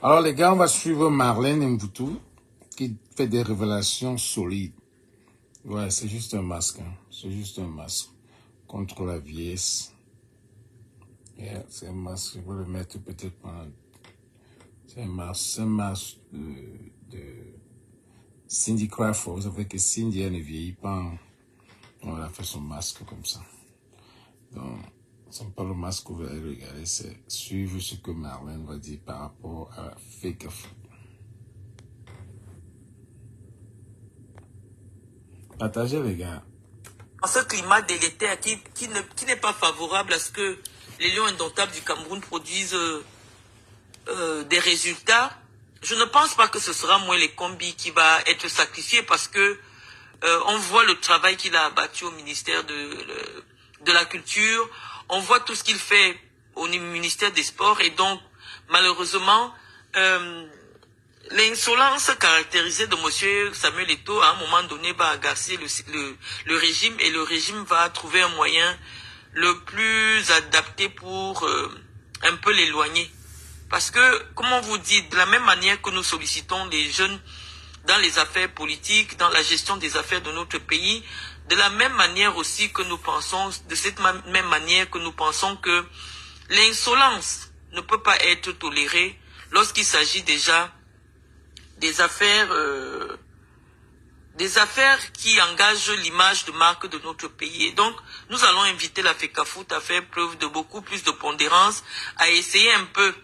Alors les gars, on va suivre Marlène Mboutou qui fait des révélations solides. Ouais, c'est juste un masque. Hein. C'est juste un masque contre la vieillesse. Yeah, c'est un masque. Je vais le mettre peut-être pendant... C'est un masque de Cindy Crawford. Vous savez que Cindy, elle ne vieillit pas. Hein. On a fait son masque comme ça. Donc, ce n'est pas le masque que vous allez regarder, c'est suivre ce que Marlène va dire par rapport à la fake food. Partagez les gars. Dans ce climat délétère qui n'est pas favorable à ce que les lions indomptables du Cameroun produisent des résultats, je ne pense pas que ce sera moins les combis qui va être sacrifié parce que on voit le travail qu'il a abattu au ministère de la Culture, on voit tout ce qu'il fait au ministère des Sports et donc malheureusement l'insolence caractérisée de M. Samuel Eto'o à un moment donné va agacer le régime et le régime va trouver un moyen le plus adapté pour un peu l'éloigner. Parce que, comme on vous dit, de la même manière que nous sollicitons les jeunes dans les affaires politiques, dans la gestion des affaires de notre pays, de la même manière aussi que nous pensons, de cette même manière que nous pensons que l'insolence ne peut pas être tolérée lorsqu'il s'agit déjà des affaires qui engagent l'image de marque de notre pays. Et donc, nous allons inviter la FECAFOOT à faire preuve de beaucoup plus de pondérance, à essayer un peu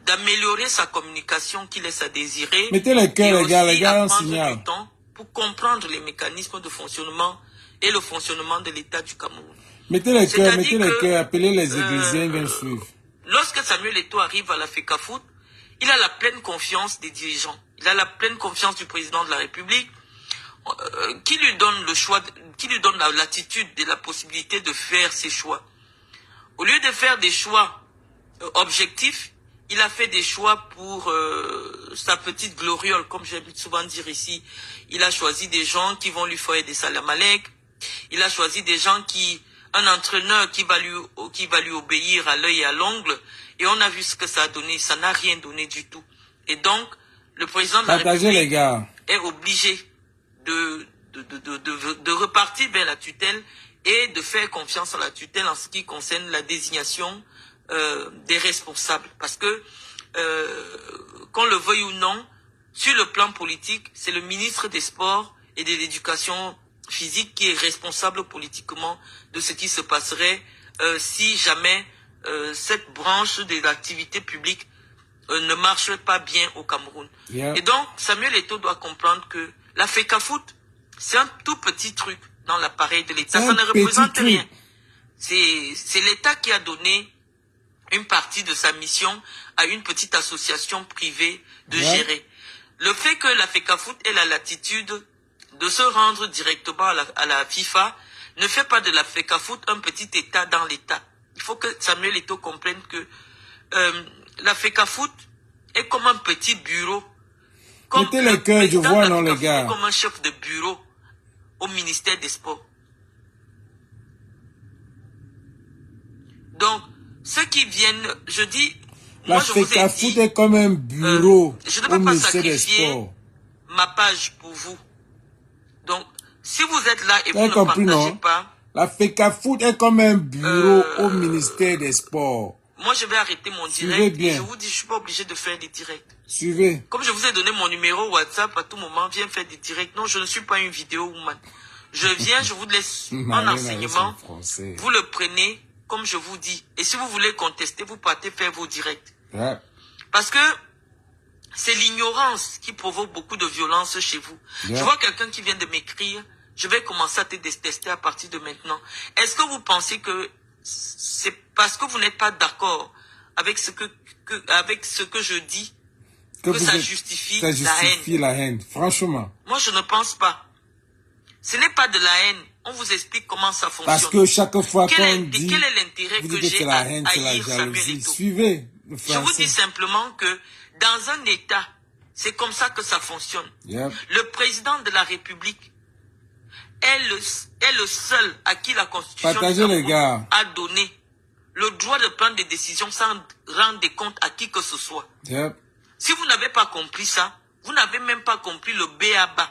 d'améliorer sa communication qui laisse à désirer. Mettez les cœurs, les gars, on signale. Du temps pour comprendre les mécanismes de fonctionnement et le fonctionnement de l'État du Cameroun. Mettez les cœurs, appelez les Églisiens, viennent suivre. Lorsque Samuel Eto'o arrive à la FECAFOOT, il a la pleine confiance des dirigeants. Il a la pleine confiance du président de la République qui lui donne le choix, qui lui donne la latitude et la possibilité de faire ses choix. Au lieu de faire des choix objectifs, il a fait des choix pour sa petite gloriole, comme j'aime souvent dire ici. Il a choisi des gens qui vont lui faire des salamalek. Il a choisi des gens un entraîneur qui va lui obéir à l'œil et à l'ongle. Et on a vu ce que ça a donné. Ça n'a rien donné du tout. Et donc, le président de la République est obligé de repartir vers la tutelle et de faire confiance à la tutelle en ce qui concerne la désignation des responsables. Parce que, qu'on le veuille ou non, sur le plan politique, c'est le ministre des Sports et de l'Éducation physique qui est responsable politiquement de ce qui se passerait si jamais cette branche de l'activité publique ne marche pas bien au Cameroun. Yeah. Et donc, Samuel Eto'o doit comprendre que la FECAFOOT, c'est un tout petit truc dans l'appareil de l'État. Ça ne représente rien. C'est l'État qui a donné une partie de sa mission à une petite association privée de gérer. Le fait que la FECAFOOT ait la latitude de se rendre directement à la FIFA ne fait pas de la FECAFOOT un petit État dans l'État. Il faut que Samuel Eto'o comprenne que la FECAFOOT est comme un petit bureau. Mettez les cœurs, je vois, non, les gars. Comme un chef de bureau au ministère des Sports. Donc, ceux qui viennent, je dis... La FECAFOOT est comme un bureau je ne peux pas sacrifier ma page pour vous. Donc, si vous êtes là et vous ne partagez pas... La FECAFOOT est comme un bureau au ministère des Sports. Moi, je vais arrêter mon direct et je vous dis, je ne suis pas obligé de faire des directs. Suivez. Comme je vous ai donné mon numéro WhatsApp, à tout moment, viens faire des directs. Non, je ne suis pas une vidéo woman. Je viens, je vous laisse un enseignement. Vous le prenez comme je vous dis. Et si vous voulez contester, vous partez faire vos directs. Yeah. Parce que c'est l'ignorance qui provoque beaucoup de violence chez vous. Yeah. Je vois quelqu'un qui vient de m'écrire. Je vais commencer à te détester à partir de maintenant. Est-ce que vous pensez que c'est parce que vous n'êtes pas d'accord avec ce que je dis que ça justifie la haine? Franchement. Moi, je ne pense pas. Ce n'est pas de la haine. On vous explique comment ça fonctionne. Parce que chaque fois qu'on dit... Quel est l'intérêt que j'ai à haïr Samuel Eto'o? Suivez le français. Je vous dis simplement que dans un État, c'est comme ça que ça fonctionne. Yep. Le président de la République est le seul à qui la Constitution a donné le droit de prendre des décisions sans rendre des comptes à qui que ce soit. Yep. Si vous n'avez pas compris ça, vous n'avez même pas compris le b.a.-ba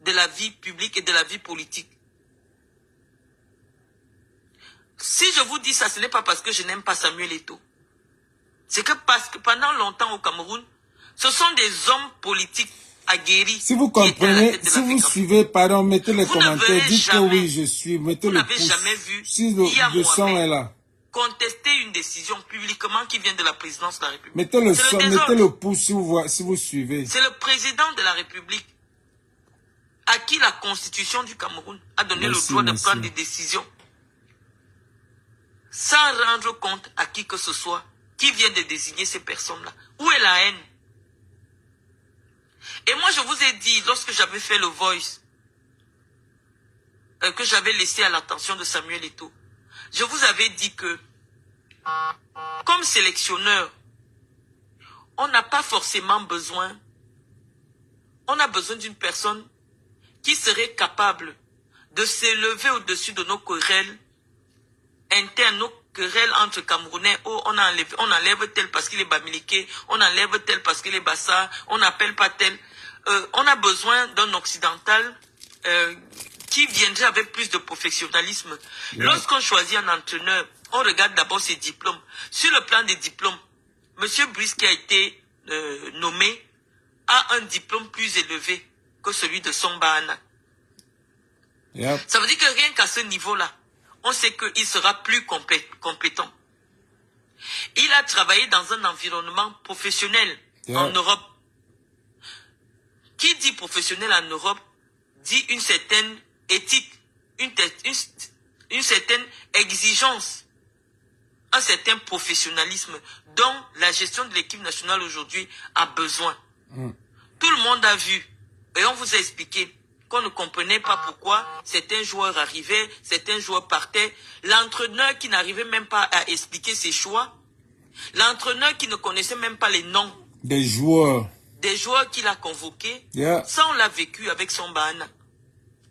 de la vie publique et de la vie politique. Si je vous dis ça, ce n'est pas parce que je n'aime pas Samuel Eto'o. C'est que parce que pendant longtemps au Cameroun, ce sont des hommes politiques aguerris. Si vous comprenez, si vous suivez, pardon, mettez les commentaires, dites jamais, que oui, je suis, mettez le pouce. Jamais vu si le son est là. Contester une décision publiquement qui vient de la présidence de la République. Mettez le son, mettez le pouce si vous suivez. C'est le président de la République à qui la constitution du Cameroun a donné le droit de prendre des décisions sans rendre compte à qui que ce soit qui vient de désigner ces personnes-là. Où est la haine? Et moi, je vous ai dit, lorsque j'avais fait le voice, que j'avais laissé à l'attention de Samuel Eto'o, je vous avais dit que, comme sélectionneur, on n'a pas forcément besoin, on a besoin d'une personne qui serait capable de s'élever au-dessus de nos querelles internes, nos querelles entre Camerounais. Oh, on enlève tel parce qu'il est bamiliqué, on enlève tel parce qu'il est bassa, on n'appelle pas tel. On a besoin d'un occidental qui viendrait avec plus de professionnalisme. Yeah. Lorsqu'on choisit un entraîneur, on regarde d'abord ses diplômes. Sur le plan des diplômes, M. Brice qui a été nommé a un diplôme plus élevé que celui de Sombana. Yep. Ça veut dire que rien qu'à ce niveau-là, on sait qu'il sera plus compétent. Il a travaillé dans un environnement professionnel en Europe. Qui dit professionnel en Europe dit une certaine éthique, une certaine exigence, un certain professionnalisme dont la gestion de l'équipe nationale aujourd'hui a besoin. Tout le monde a vu et on vous a expliqué qu'on ne comprenait pas pourquoi certains joueurs arrivaient, certains joueurs partaient. L'entraîneur qui n'arrivait même pas à expliquer ses choix, l'entraîneur qui ne connaissait même pas les noms des joueurs qu'il a convoqués, ça on l'a vécu avec Sombana.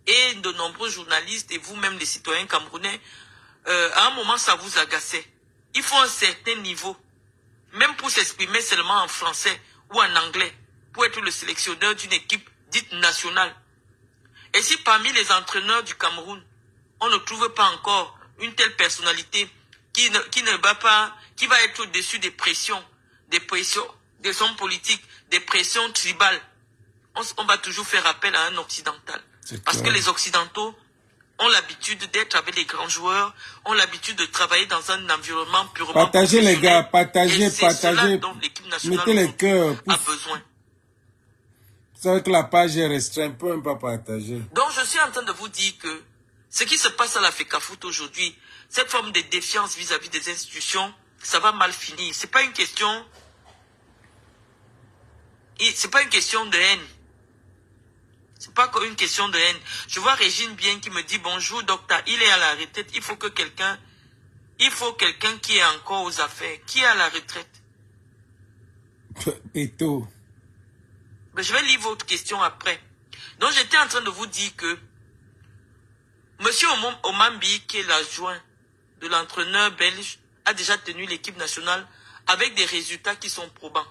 Et de nombreux journalistes et vous-même les citoyens camerounais, à un moment ça vous agaçait. Il faut un certain niveau, même pour s'exprimer seulement en français ou en anglais, pour être le sélectionneur d'une équipe dite nationale. Et si parmi les entraîneurs du Cameroun, on ne trouve pas encore une telle personnalité qui va être au-dessus des pressions, des hommes politiques, des pressions tribales, on va toujours faire appel à un occidental. Parce que les occidentaux ont l'habitude d'être avec les grands joueurs, ont l'habitude de travailler dans un environnement purement partagez les gars, partagez. Dont l'équipe nationale mettez les cœurs, a besoin. C'est vrai que la page est restreinte, on peut même pas partager. Donc je suis en train de vous dire que ce qui se passe à la FECAFOOT aujourd'hui, cette forme de défiance vis-à-vis des institutions, ça va mal finir. C'est pas une question de haine. C'est pas une question de haine. Je vois Régine Bien qui me dit bonjour docteur, il est à la retraite, il faut quelqu'un qui est encore aux affaires. Qui est à la retraite? Eto'o. Mais je vais lire votre question après. Donc j'étais en train de vous dire que Monsieur Omambi, qui est l'adjoint de l'entraîneur belge, a déjà tenu l'équipe nationale avec des résultats qui sont probants.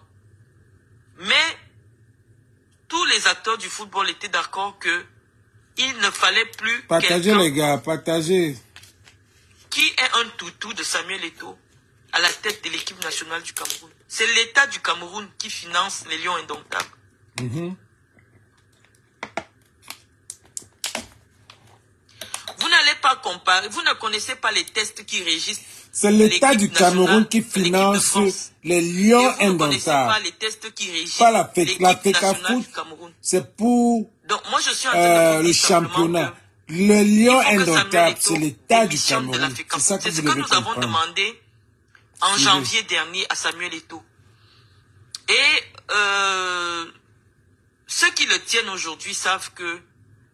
Mais tous les acteurs du football étaient d'accord que il ne fallait plus partagez les gars, partagez. Qui est un toutou de Samuel Eto'o à la tête de l'équipe nationale du Cameroun. C'est l'État du Cameroun qui finance les Lions indomptables. Vous n'allez pas comparer, vous ne connaissez pas les tests qui régissent. C'est l'État du Cameroun qui finance les Lions indomptables. Vous ne connaissez pas les tests qui régissent la FECAFOOT, c'est pour donc, moi, je suis en train de vous le championnat. Le Lion indomptable, c'est l'État du Cameroun. C'est ça que, nous avons demandé en janvier dernier à Samuel Eto'o. Et ceux qui le tiennent aujourd'hui savent que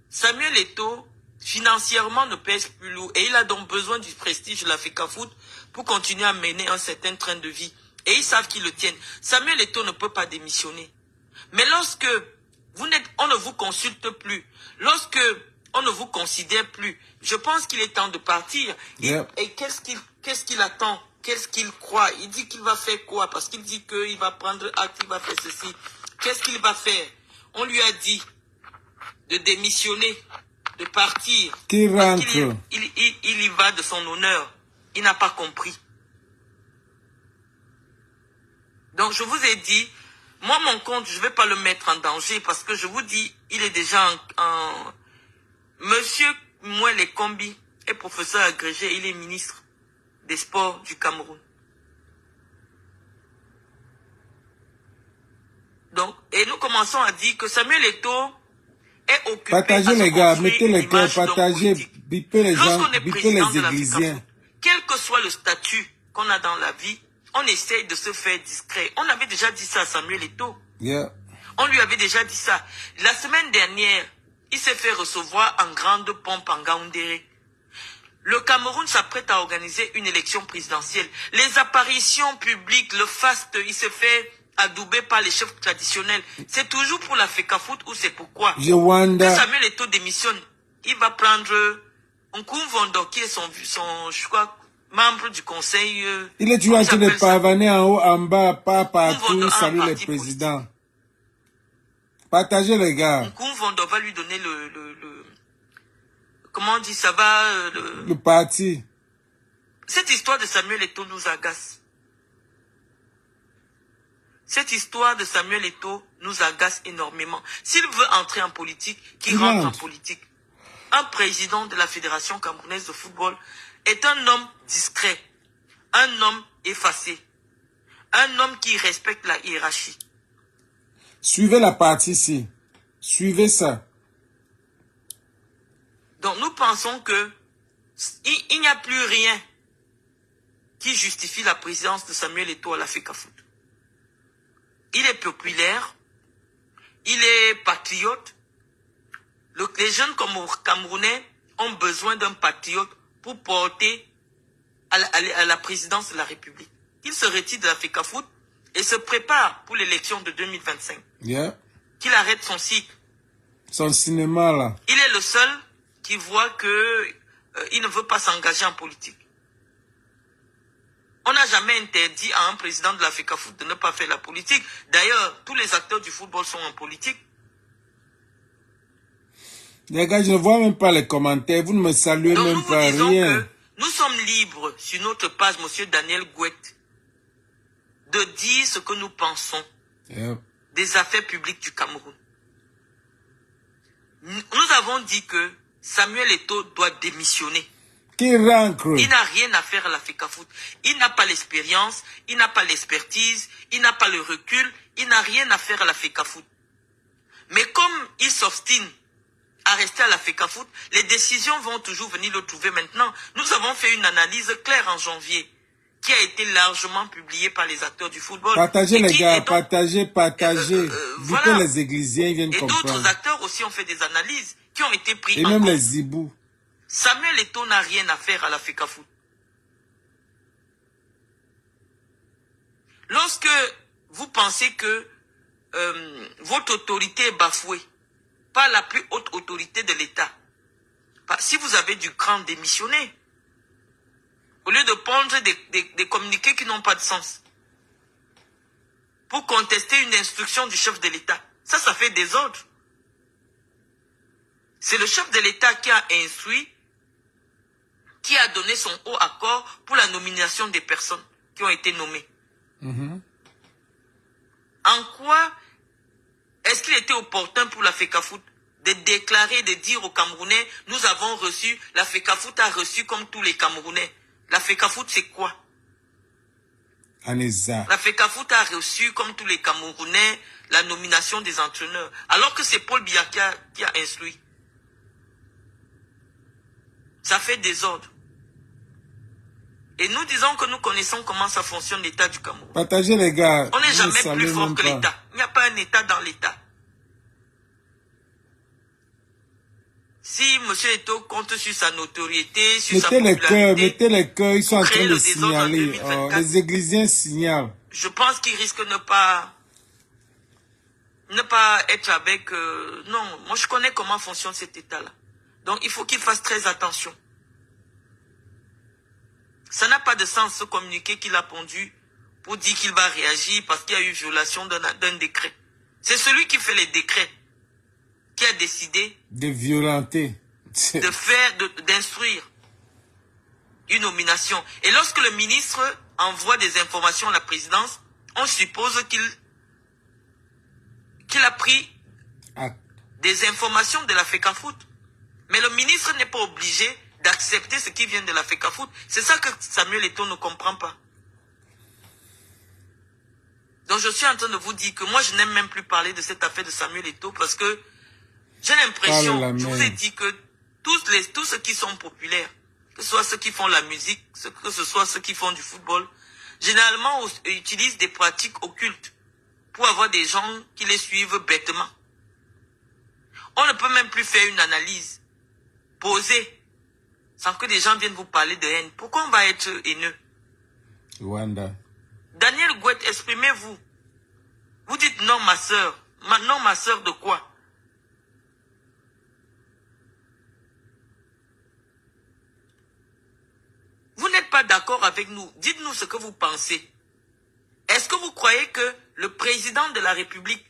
Samuel Eto'o, financièrement, ne pèse plus lourd. Et il a donc besoin du prestige de la FECAFOOT pour continuer à mener un certain train de vie. Et ils savent qu'ils le tiennent. Samuel Eto'o ne peut pas démissionner. Mais lorsque on ne vous consulte plus, lorsque on ne vous considère plus, je pense qu'il est temps de partir. Et qu'est-ce qu'il qu'est-ce qu'il attend? Qu'est-ce qu'il croit? Il dit qu'il va faire quoi? Parce qu'il dit qu'il va prendre acte, il va faire ceci. Qu'est-ce qu'il va faire? On lui a dit de démissionner, de partir. Qui rentre? Il y va de son honneur. Il n'a pas compris. Donc je vous ai dit, moi mon compte, je ne vais pas le mettre en danger parce que je vous dis, il est déjà en... Monsieur Mouele Kombi est professeur agrégé, il est ministre des Sports du Cameroun. Donc, et nous commençons à dire que Samuel Eto'o est occupé partagez les gars, mettez les cœurs, partagez, bipez les gens, bipez les églisiens. Quel que soit le statut qu'on a dans la vie, on essaye de se faire discret. On avait déjà dit ça à Samuel Eto'o. Yeah. On lui avait déjà dit ça. La semaine dernière, il s'est fait recevoir en grande pompe en Gaoundéré. Le Cameroun s'apprête à organiser une élection présidentielle. Les apparitions publiques, le faste, il se fait adouber par les chefs traditionnels. C'est toujours pour la FECAFOOT ou c'est pourquoi? Que Samuel Eto'o démissionne. Il va prendre Nkoumvondo qui est son je crois, membre du conseil. Il est toujours en train de pavaner en haut, en bas, pas partout, salut les présidents. Partagez les gars. Nkoumvondo va lui donner comment on dit, ça va... le parti. Cette histoire de Samuel Eto'o nous agace. Cette histoire de Samuel Eto'o nous agace énormément. S'il veut entrer en politique, qu'il rentre en politique. Un président de la Fédération camerounaise de football est un homme discret, un homme effacé, un homme qui respecte la hiérarchie. Suivez la partie ici. Suivez ça. Donc nous pensons que il n'y a plus rien qui justifie la présence de Samuel Eto'o à la FECAFOOT. Il est populaire, il est patriote. Les jeunes Camerounais ont besoin d'un patriote pour porter à la présidence de la République. Il se retire de la FECAFOOT et se prépare pour l'élection de 2025. Yeah. Qu'il arrête son cycle. Son cinéma là. Il est le seul qui voit que il ne veut pas s'engager en politique. On n'a jamais interdit à un président de la FECAFOOT de ne pas faire la politique. D'ailleurs, tous les acteurs du football sont en politique. Les gars, je ne vois même pas les commentaires. Vous ne me saluez donc, même pas, rien. Que nous sommes libres sur notre page, monsieur Daniel Gouette, de dire ce que nous pensons des affaires publiques du Cameroun. Nous avons dit que Samuel Eto'o doit démissionner. Qui rentre? Il n'a rien à faire à la FECAFOOT. Il n'a pas l'expérience, il n'a pas l'expertise, il n'a pas le recul, il n'a rien à faire à la FECAFOOT. Mais comme il s'obstine à rester à la FECAFOOT, les décisions vont toujours venir le trouver maintenant. Nous avons fait une analyse claire en janvier, qui a été largement publiée par les acteurs du football. Partagez les gars, partagez. Voilà. Les églisiens, ils viennent comprendre. Et d'autres acteurs aussi ont fait des analyses qui ont été prises en compte. Et même les zibous. Samuel Eto'o n'a rien à faire à la FECAFOOT. Lorsque vous pensez que votre autorité est bafouée par la plus haute autorité de l'État, si vous avez du cran, démissionnez. Au lieu de prendre des communiqués qui n'ont pas de sens pour contester une instruction du chef de l'État. Ça fait désordre. C'est le chef de l'État qui a instruit, qui a donné son haut accord pour la nomination des personnes qui ont été nommées. En quoi est-ce qu'il était opportun pour la FECAFOOT de déclarer, de dire aux Camerounais, nous avons reçu, la FECAFOOT a reçu comme tous les Camerounais. La FECAFOOT, c'est quoi? La FECAFOOT a reçu, comme tous les Camerounais, la nomination des entraîneurs. Alors que c'est Paul Biya qui a instruit. Ça fait désordre. Et nous disons que nous connaissons comment ça fonctionne l'État du Cameroun. Partagez les gars. On n'est jamais plus fort que l'État. Il n'y a pas un État dans l'État. Si M. Eto'o compte sur sa notoriété, sur sa popularité... Mettez les cœurs, ils sont en train de signaler. Les églisiens signalent. Je pense qu'ils risquent ne pas être avec... non, moi je connais comment fonctionne cet État-là. Donc il faut qu'il fasse très attention. Ça n'a pas de sens ce communiqué qu'il a pondu pour dire qu'il va réagir parce qu'il y a eu violation d'un décret. C'est celui qui fait les décrets qui a décidé de violenter, d'instruire une nomination. Et lorsque le ministre envoie des informations à la présidence, on suppose qu'il a pris des informations de la FECAFOOT. Mais le ministre n'est pas obligé d'accepter ce qui vient de la FECAFOOT. C'est ça que Samuel Eto'o ne comprend pas. Donc je suis en train de vous dire que moi je n'aime même plus parler de cette affaire de Samuel Eto'o parce que j'ai l'impression, je vous ai dit que tous ceux qui sont populaires, que ce soit ceux qui font la musique, que ce soit ceux qui font du football, généralement utilisent des pratiques occultes pour avoir des gens qui les suivent bêtement. On ne peut même plus faire une analyse posée sans que des gens viennent vous parler de haine. Pourquoi on va être haineux? Rwanda. Daniel Gouet, exprimez-vous. Vous dites non ma soeur. Non ma soeur de quoi? Vous n'êtes pas d'accord avec nous. Dites-nous ce que vous pensez. Est-ce que vous croyez que le président de la République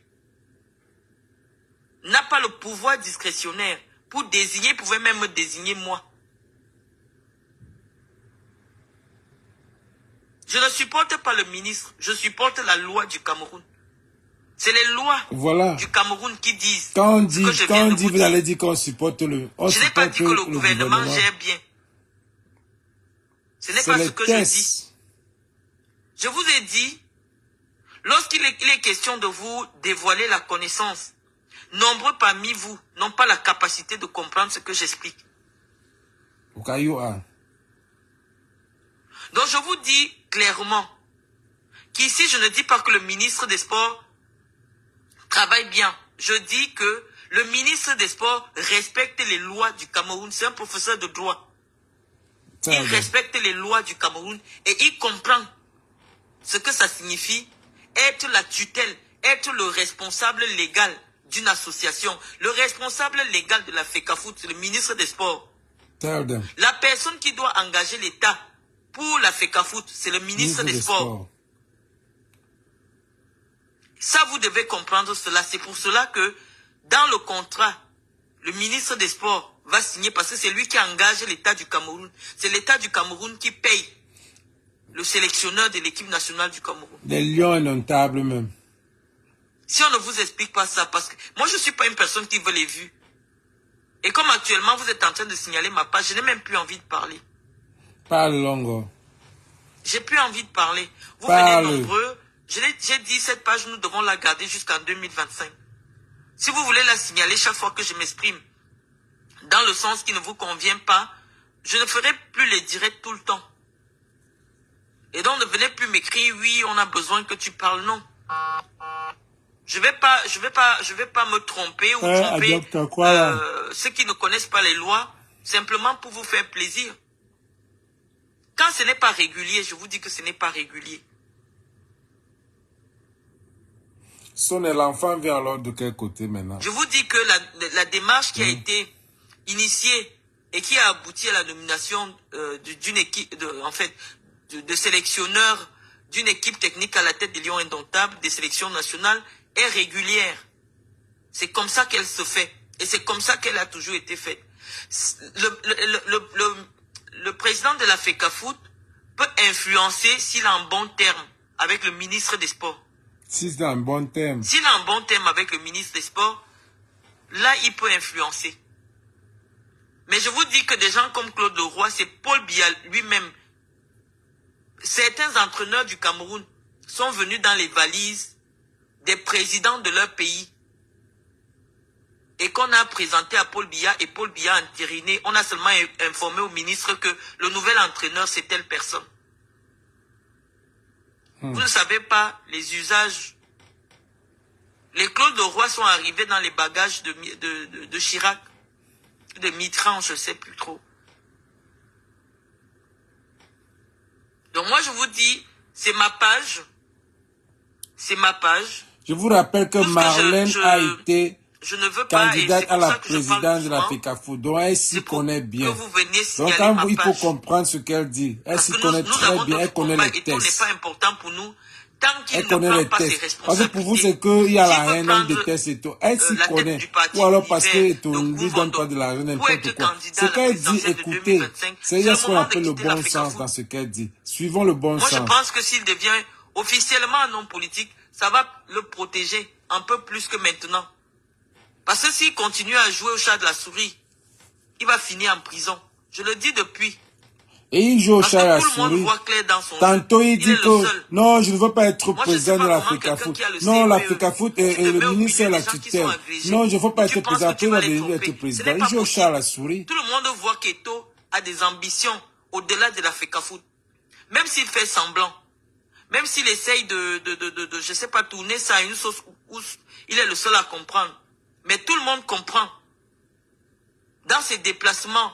n'a pas le pouvoir discrétionnaire pour désigner, pouvait même me désigner moi? Je ne supporte pas le ministre, je supporte la loi du Cameroun. C'est les lois du Cameroun qui disent. Quand on dit, vous allez dire qu'on supporte le... Je n'ai pas dit que le gouvernement gère bien. Ce n'est pas ce que je dis. Je vous ai dit, lorsqu'il est question de vous dévoiler la connaissance, nombreux parmi vous n'ont pas la capacité de comprendre ce que j'explique. Donc je vous dis clairement qu'ici je ne dis pas que le ministre des Sports travaille bien. Je dis que le ministre des Sports respecte les lois du Cameroun. C'est un professeur de droit. Il respecte les lois du Cameroun et il comprend ce que ça signifie être la tutelle, être le responsable légal d'une association. Le responsable légal de la FECAFOOT, c'est le ministre des Sports. La personne qui doit engager l'État pour la FECAFOOT, c'est le ministre des Sports. Ça, vous devez comprendre cela. C'est pour cela que dans le contrat, le ministre des Sports va signer parce que c'est lui qui engage l'État du Cameroun. C'est l'État du Cameroun qui paye le sélectionneur de l'équipe nationale du Cameroun. Des lions indomptables même. Si on ne vous explique pas ça, parce que moi je ne suis pas une personne qui veut les vues. Et comme actuellement vous êtes en train de signaler ma page, je n'ai même plus envie de parler. Parle longo. J'ai plus envie de parler. Vous venez nombreux. J'ai dit cette page, nous devons la garder jusqu'en 2025. Si vous voulez la signaler chaque fois que je m'exprime dans le sens qui ne vous convient pas, je ne ferai plus les directs tout le temps. Et donc ne venez plus m'écrire, oui, on a besoin que tu parles, non. Je vais pas me tromper ou tromper ceux qui ne connaissent pas les lois, simplement pour vous faire plaisir. Quand ce n'est pas régulier, je vous dis que ce n'est pas régulier. Son et l'enfant vient alors de quel côté maintenant? Je vous dis que la démarche qui a été initiée et qui a abouti à la nomination d'une équipe, de sélectionneurs d'une équipe technique à la tête des Lions Indomptables, des sélections nationales, est régulière. C'est comme ça qu'elle se fait. Et c'est comme ça qu'elle a toujours été faite. Le président de la FECAFOOT peut influencer, s'il a un bon terme, avec le ministre des Sports. S'il a un bon terme. S'il a un bon terme avec le ministre des Sports, là, il peut influencer. Mais je vous dis que des gens comme Claude Leroy, c'est Paul Biya lui-même. Certains entraîneurs du Cameroun sont venus dans les valises des présidents de leur pays. Et qu'on a présenté à Paul Biya, et Paul Biya a entériné. On a seulement informé au ministre que le nouvel entraîneur, c'est telle personne. Vous ne savez pas les usages. Les Claude Leroy sont arrivés dans les bagages de Chirac, de Mitterrand, je ne sais plus trop. Donc moi je vous dis, c'est ma page. C'est ma page. Je vous rappelle que Marlène a été je ne veux pas, et candidate c'est à pour la ça que je parle présidence de la souvent, FECAFO, donc elle s'y c'est pour connaît que bien. vous veniez Donc signaler quand ma il faut page. comprendre ce qu'elle dit, elle Parce s'y que connaît nous très avons bien, elle d'autres connaît combats les et tout n'est tests. pas important pour nous tant Elle qu'il ne connaît prend les pas ses tests. Parce que pour vous, responsabilités. c'est qu'il y a S'il la veut haine, elle prendre déteste et tout. Elle s'y la tête connaît. du parti Ou alors parce univers qu'on de ne lui donne pas Gouvondo de l'argent, pour n'importe être quoi. candidat Ce à la qu'elle dit, présidentielle de écoutez, 2025, c'est il y c'est a le ce qu'on moment de appelle le quitter la bon sens FECAFOOT. dans ce qu'elle dit. Suivons le bon Moi, je sens. pense que s'il devient officiellement un homme politique, ça va le protéger un peu plus que maintenant. Parce que s'il continue à jouer au chat de la souris, il va finir en prison. Je le dis depuis. Et il joue au Parce chat à que la tout le monde souris. voit clair dans son Tantôt, jeu. il Il dit est le que seul. non, je ne veux pas être Moi, je ne sais président de pas la comment quelqu'un FECAFOOT. qui a le Non, la CEE, FECAFOOT, tu te le mets au ministre milieu est la des gens qui sont tutelle. agrégés Non, je ne veux pas et être tu penses président. que Après, tu il va vas les devenir être tromper. Ce président. n'est Il pas joue au chat à possible. la souris. Tout le monde voit qu'Eto a des ambitions au-delà de la FECAFOOT. Même s'il fait semblant, même s'il essaye je sais pas, tourner ça à une sauce où il est le seul à comprendre. Mais tout le monde comprend. Dans ses déplacements,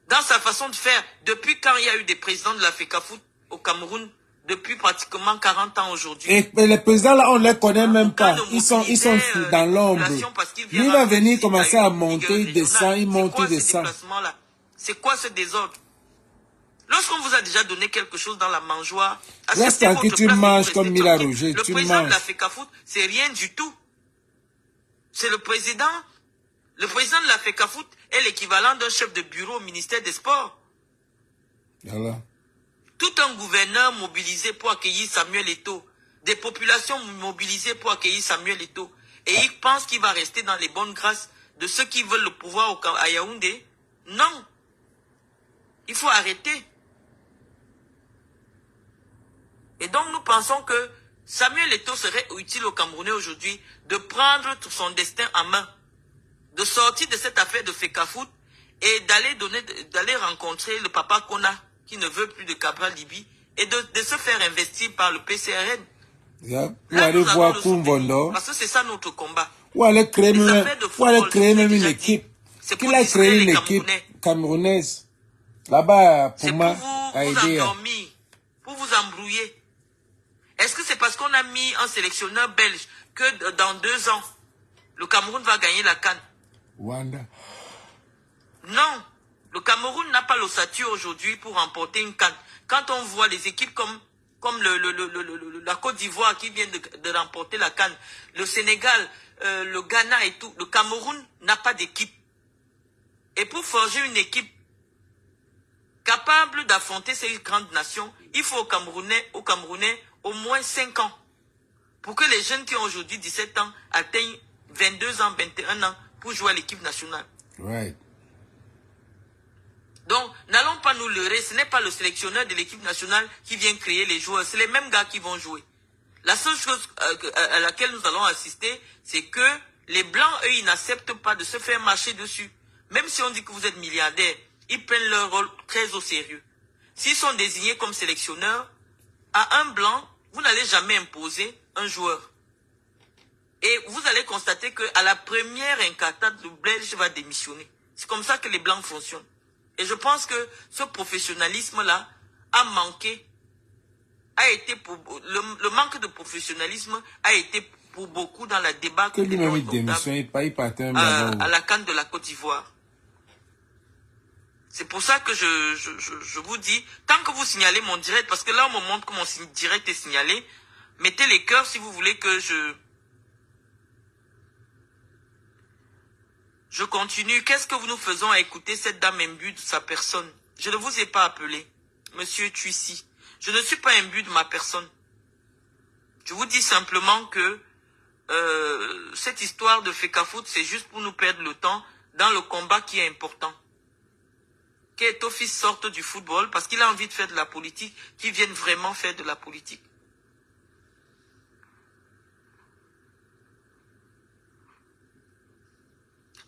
dans sa façon de faire, depuis quand il y a eu des présidents de la FECAFOOT au Cameroun, depuis pratiquement 40 ans aujourd'hui. Et les présidents là, on ne les connaît même Aucun pas. ne Ils sont mobilisait dans les l'ombre. populations parce qu'ils Lui viennent il va rendre venir visite commencer à à une monter, il ligue descend, régionale. il C'est monte, il quoi ces descend. déplacements-là? C'est quoi ce désordre? Lorsqu'on vous a déjà donné quelque chose dans la mangeoire, Reste acceptez tranquille, votre tu place et vous manges restez comme Mila tranquille. Roger, Le tu président de la manges. FECAFOOT, c'est rien du tout. C'est le président. Le président de la FECAFOOT est l'équivalent d'un chef de bureau au ministère des Sports. Voilà. Tout un gouverneur mobilisé pour accueillir Samuel Eto'o. Des populations mobilisées pour accueillir Samuel Eto'o. Et il pense qu'il va rester dans les bonnes grâces de ceux qui veulent le pouvoir à Yaoundé. Non. Il faut arrêter. Et donc nous pensons que Samuel Eto'o serait utile aux Camerounais aujourd'hui de prendre tout son destin en main. De sortir de cette affaire de FECAFOOT et d'aller rencontrer le papa Kona qui ne veut plus de Cabral Libi et de se faire investir par le PCRN. Yeah. Ou Là, aller nous allons voir le soutenir, Koumbondo. parce que c'est ça notre combat. Ou aller créer Les même, affaires de ou aller football, créer je vous ai même une déjà équipe. dit, c'est Qu'il pour a distraire créé les une équipe Camerounais. camerounaise. Là-bas, pour C'est moi, pour vous à aider. endormir, pour vous embrouiller. Est-ce que c'est parce qu'on a mis un sélectionneur belge que dans 2 ans, le Cameroun va gagner la CAN? Wanda. Non. Le Cameroun n'a pas l'ossature aujourd'hui pour remporter une CAN. Quand on voit les équipes comme la Côte d'Ivoire qui vient de remporter la CAN, le Sénégal, le Ghana et tout, le Cameroun n'a pas d'équipe. Et pour forger une équipe capable d'affronter ces grandes nations, il faut aux Camerounais au moins 5 ans. Pour que les jeunes qui ont aujourd'hui 17 ans atteignent 22 ans, 21 ans pour jouer à l'équipe nationale. Right. Donc, n'allons pas nous leurrer, ce n'est pas le sélectionneur de l'équipe nationale qui vient créer les joueurs, c'est les mêmes gars qui vont jouer. La seule chose à laquelle nous allons assister, c'est que les Blancs, eux, ils n'acceptent pas de se faire marcher dessus. Même si on dit que vous êtes milliardaire, ils prennent leur rôle très au sérieux. S'ils sont désignés comme sélectionneurs, à un Blanc, vous n'allez jamais imposer un joueur. Et vous allez constater qu'à la première incartade, le Belge va démissionner. C'est comme ça que les Blancs fonctionnent. Et je pense que ce professionnalisme-là a manqué, le manque de professionnalisme a été pour beaucoup dans la débâcle Que lui-même il démissionne, il partait à la CAN de la Côte d'Ivoire. C'est pour ça que je vous dis, tant que vous signalez mon direct, parce que là on me montre que mon direct est signalé, mettez les cœurs si vous voulez que je continue. Qu'est-ce que nous faisons à écouter cette dame imbue de sa personne? Je ne vous ai pas appelé, monsieur Tuissi. Je ne suis pas imbu de ma personne. Je vous dis simplement que cette histoire de FECAFOOT, c'est juste pour nous perdre le temps dans le combat qui est important. Qu'Eto fils sorte du football parce qu'il a envie de faire de la politique, qu'il vienne vraiment faire de la politique.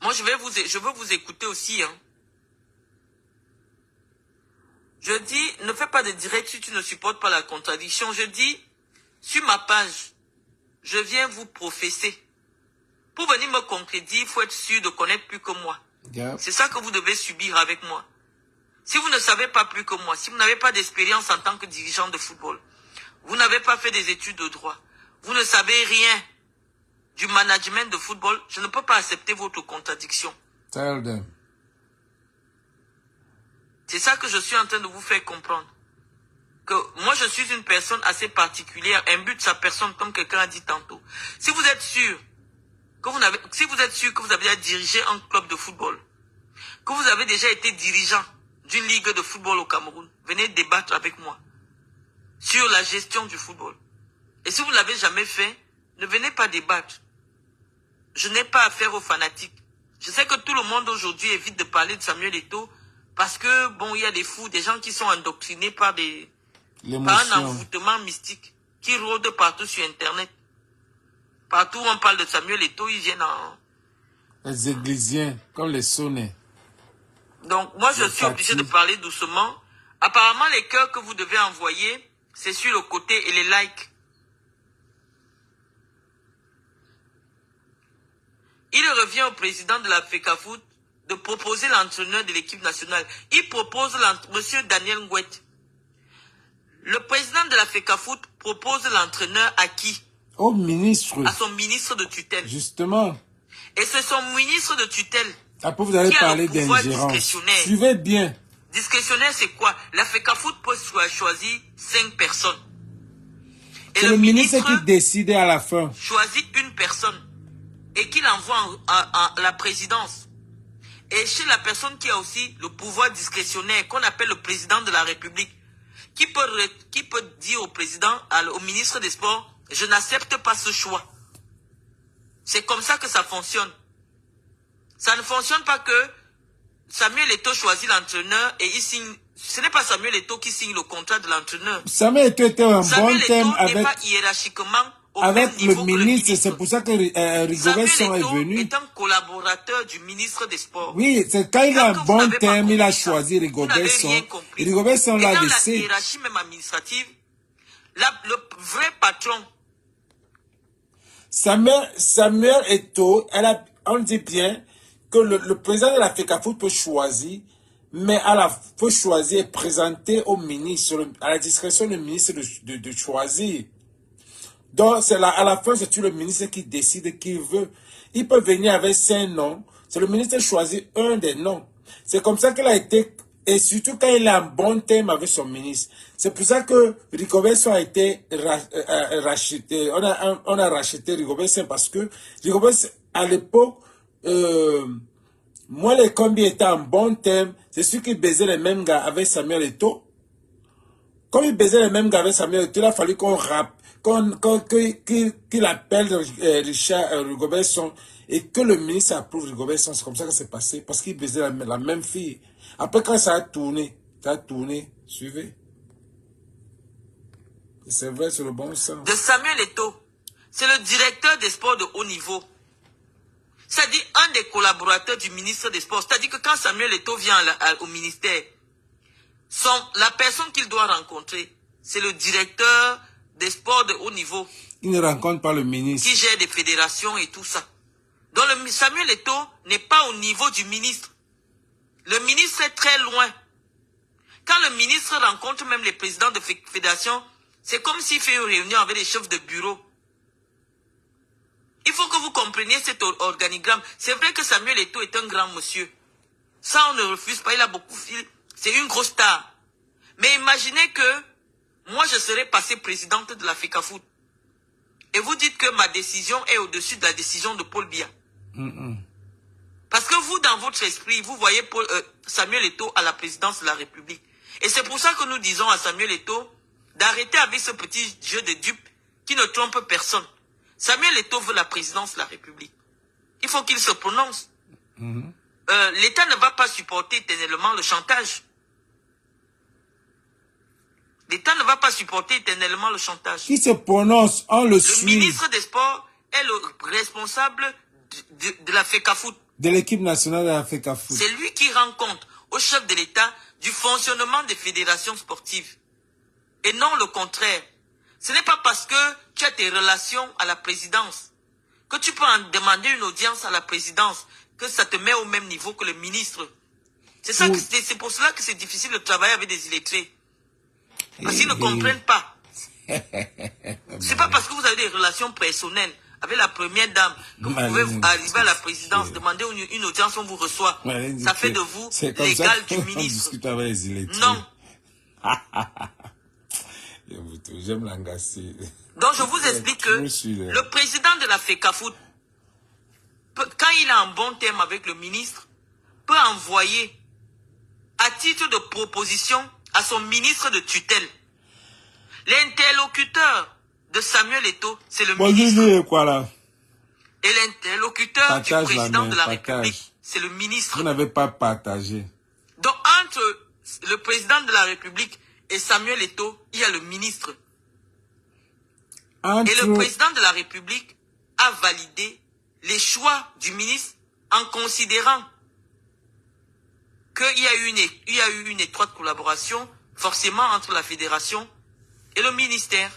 Moi, je veux vous écouter aussi. Hein. Je dis, ne fais pas de direct si tu ne supportes pas la contradiction. Je dis, sur ma page, je viens vous professer. Pour venir me contredire, il faut être sûr de connaître plus que moi. Yeah. C'est ça que vous devez subir avec moi. Si vous ne savez pas plus que moi, si vous n'avez pas d'expérience en tant que dirigeant de football, vous n'avez pas fait des études de droit, vous ne savez rien, du management de football, je ne peux pas accepter votre contradiction. Tell them. C'est ça que je suis en train de vous faire comprendre. Que moi, je suis une personne assez particulière, imbue de sa personne, comme quelqu'un a dit tantôt. Si vous êtes sûr que vous avez déjà dirigé un club de football, que vous avez déjà été dirigeant d'une ligue de football au Cameroun, venez débattre avec moi sur la gestion du football. Et si vous ne l'avez jamais fait, ne venez pas débattre. Je n'ai pas affaire aux fanatiques. Je sais que tout le monde aujourd'hui évite de parler de Samuel Eto'o parce que, bon, il y a des fous, des gens qui sont endoctrinés par un envoûtement mystique qui rôde partout sur Internet. Partout où on parle de Samuel Eto'o, ils viennent en... Les églisiens, comme les sonnets. Donc, moi, je suis obligé de parler doucement. Apparemment, les cœurs que vous devez envoyer, c'est sur le côté et les likes. Il revient au président de la FECAFOOT de proposer l'entraîneur de l'équipe nationale. Il propose M. Daniel Ngouet. Le président de la FECAFOOT propose l'entraîneur à qui? Au ministre. À son ministre de tutelle. Justement. Et c'est son ministre de tutelle. Après, vous allez parler d'ingérence. Suivez bien. Discrétionnaire, c'est quoi? La FECAFOOT peut choisir 5 personnes. C'est le ministre qui décide à la fin. Choisit une personne et qu'il envoie à la présidence. Et chez la personne qui a aussi le pouvoir discrétionnaire, qu'on appelle le président de la République, qui peut dire au président, au ministre des Sports, je n'accepte pas ce choix. C'est comme ça que ça fonctionne. Ça ne fonctionne pas que Samuel Eto'o choisit l'entraîneur et il signe. Ce n'est pas Samuel Eto'o qui signe le contrat de l'entraîneur. Samuel Eto'o était un bon thème avec, pas hiérarchiquement avec le ministre. C'est pour ça que Rigobert Song est venu. Samuel Eto'o est un collaborateur du ministre des Sports. Oui, c'est quand il a un bon thème, il a choisi Rigobert Song. Et Rigobert Song l'a laissé. Dans la hiérarchie même administrative, le vrai patron. Samuel Eto'o, on dit bien que le président de la FECAFOOT peut choisir, mais faut choisir et présenter au ministre, à la discrétion du ministre de choisir. Donc, à la fin, c'est toujours le ministre qui décide qui veut. Il peut venir avec 5 noms. C'est le ministre qui choisit un des noms. C'est comme ça qu'il a été, et surtout quand il a un bon thème avec son ministre. C'est pour ça que Rigobert Song a été racheté. On a racheté Rigobert Song parce que Rigobert Song, à l'époque, moi, les combis étaient un bon thème. C'est sûr qu'il baisait les mêmes gars avec Samuel Eto'o. Comme il baisait les mêmes gars avec Samuel Eto'o, il a fallu qu'on rappe, qu'il appelle Rigobert Song et que le ministre approuve Rigobert Song. C'est comme ça que c'est passé, parce qu'il baisait la même fille. Après, quand ça a tourné, suivez. C'est vrai, c'est le bon sens. De Samuel Eto'o, c'est le directeur des sports de haut niveau. C'est-à-dire un des collaborateurs du ministre des Sports. C'est-à-dire que quand Samuel Eto'o vient au ministère, la personne qu'il doit rencontrer, c'est le directeur des sports de haut niveau. Il ne rencontre pas le ministre. Qui gère des fédérations et tout ça. Donc Samuel Eto'o n'est pas au niveau du ministre. Le ministre est très loin. Quand le ministre rencontre même les présidents de fédérations, c'est comme s'il fait une réunion avec les chefs de bureau. Il faut que vous compreniez cet organigramme. C'est vrai que Samuel Eto'o est un grand monsieur. Ça, on ne refuse pas. Il a beaucoup... C'est une grosse star. Mais imaginez que moi, je serais passé présidente de la FECAFOOT. Et vous dites que ma décision est au-dessus de la décision de Paul Biya. Parce que vous, dans votre esprit, vous voyez Samuel Eto'o à la présidence de la République. Et c'est pour ça que nous disons à Samuel Eto'o d'arrêter avec ce petit jeu de dupes qui ne trompe personne. Samuel Eto'o veut la présidence de la République. Il faut qu'il se prononce. L'État ne va pas supporter éternellement le chantage. L'État ne va pas supporter éternellement le chantage. Qui se prononce, on le suit. Le ministre des Sports est le responsable de la FECAFOOT. De l'équipe nationale de la FECAFOOT. C'est lui qui rend compte au chef de l'État du fonctionnement des fédérations sportives. Et non le contraire. Ce n'est pas parce que tu as tes relations à la présidence que tu peux en demander une audience à la présidence que ça te met au même niveau que le ministre. C'est ça, c'est pour cela que c'est difficile de travailler avec des illettrés. Parce qu'ils ne comprennent pas. C'est pas parce que vous avez des relations personnelles avec la première dame, que vous pouvez arriver à la présidence, demander une audience, on vous reçoit. Ça fait de vous l'égal du ministre. Non. J'aime l'engasser. Donc je vous explique que le président de la FECAFOOT, quand il a un bon terme avec le ministre, peut envoyer à titre de proposition à son ministre de tutelle. L'interlocuteur de Samuel Eto'o, c'est le ministre. Quoi, là? Et l'interlocuteur du président de la République, c'est le ministre. Vous n'avez pas partagé. Donc entre le président de la République et Samuel Eto'o, il y a le ministre. Et le président de la République a validé les choix du ministre en considérant qu'il y a eu une étroite collaboration forcément entre la fédération et le ministère.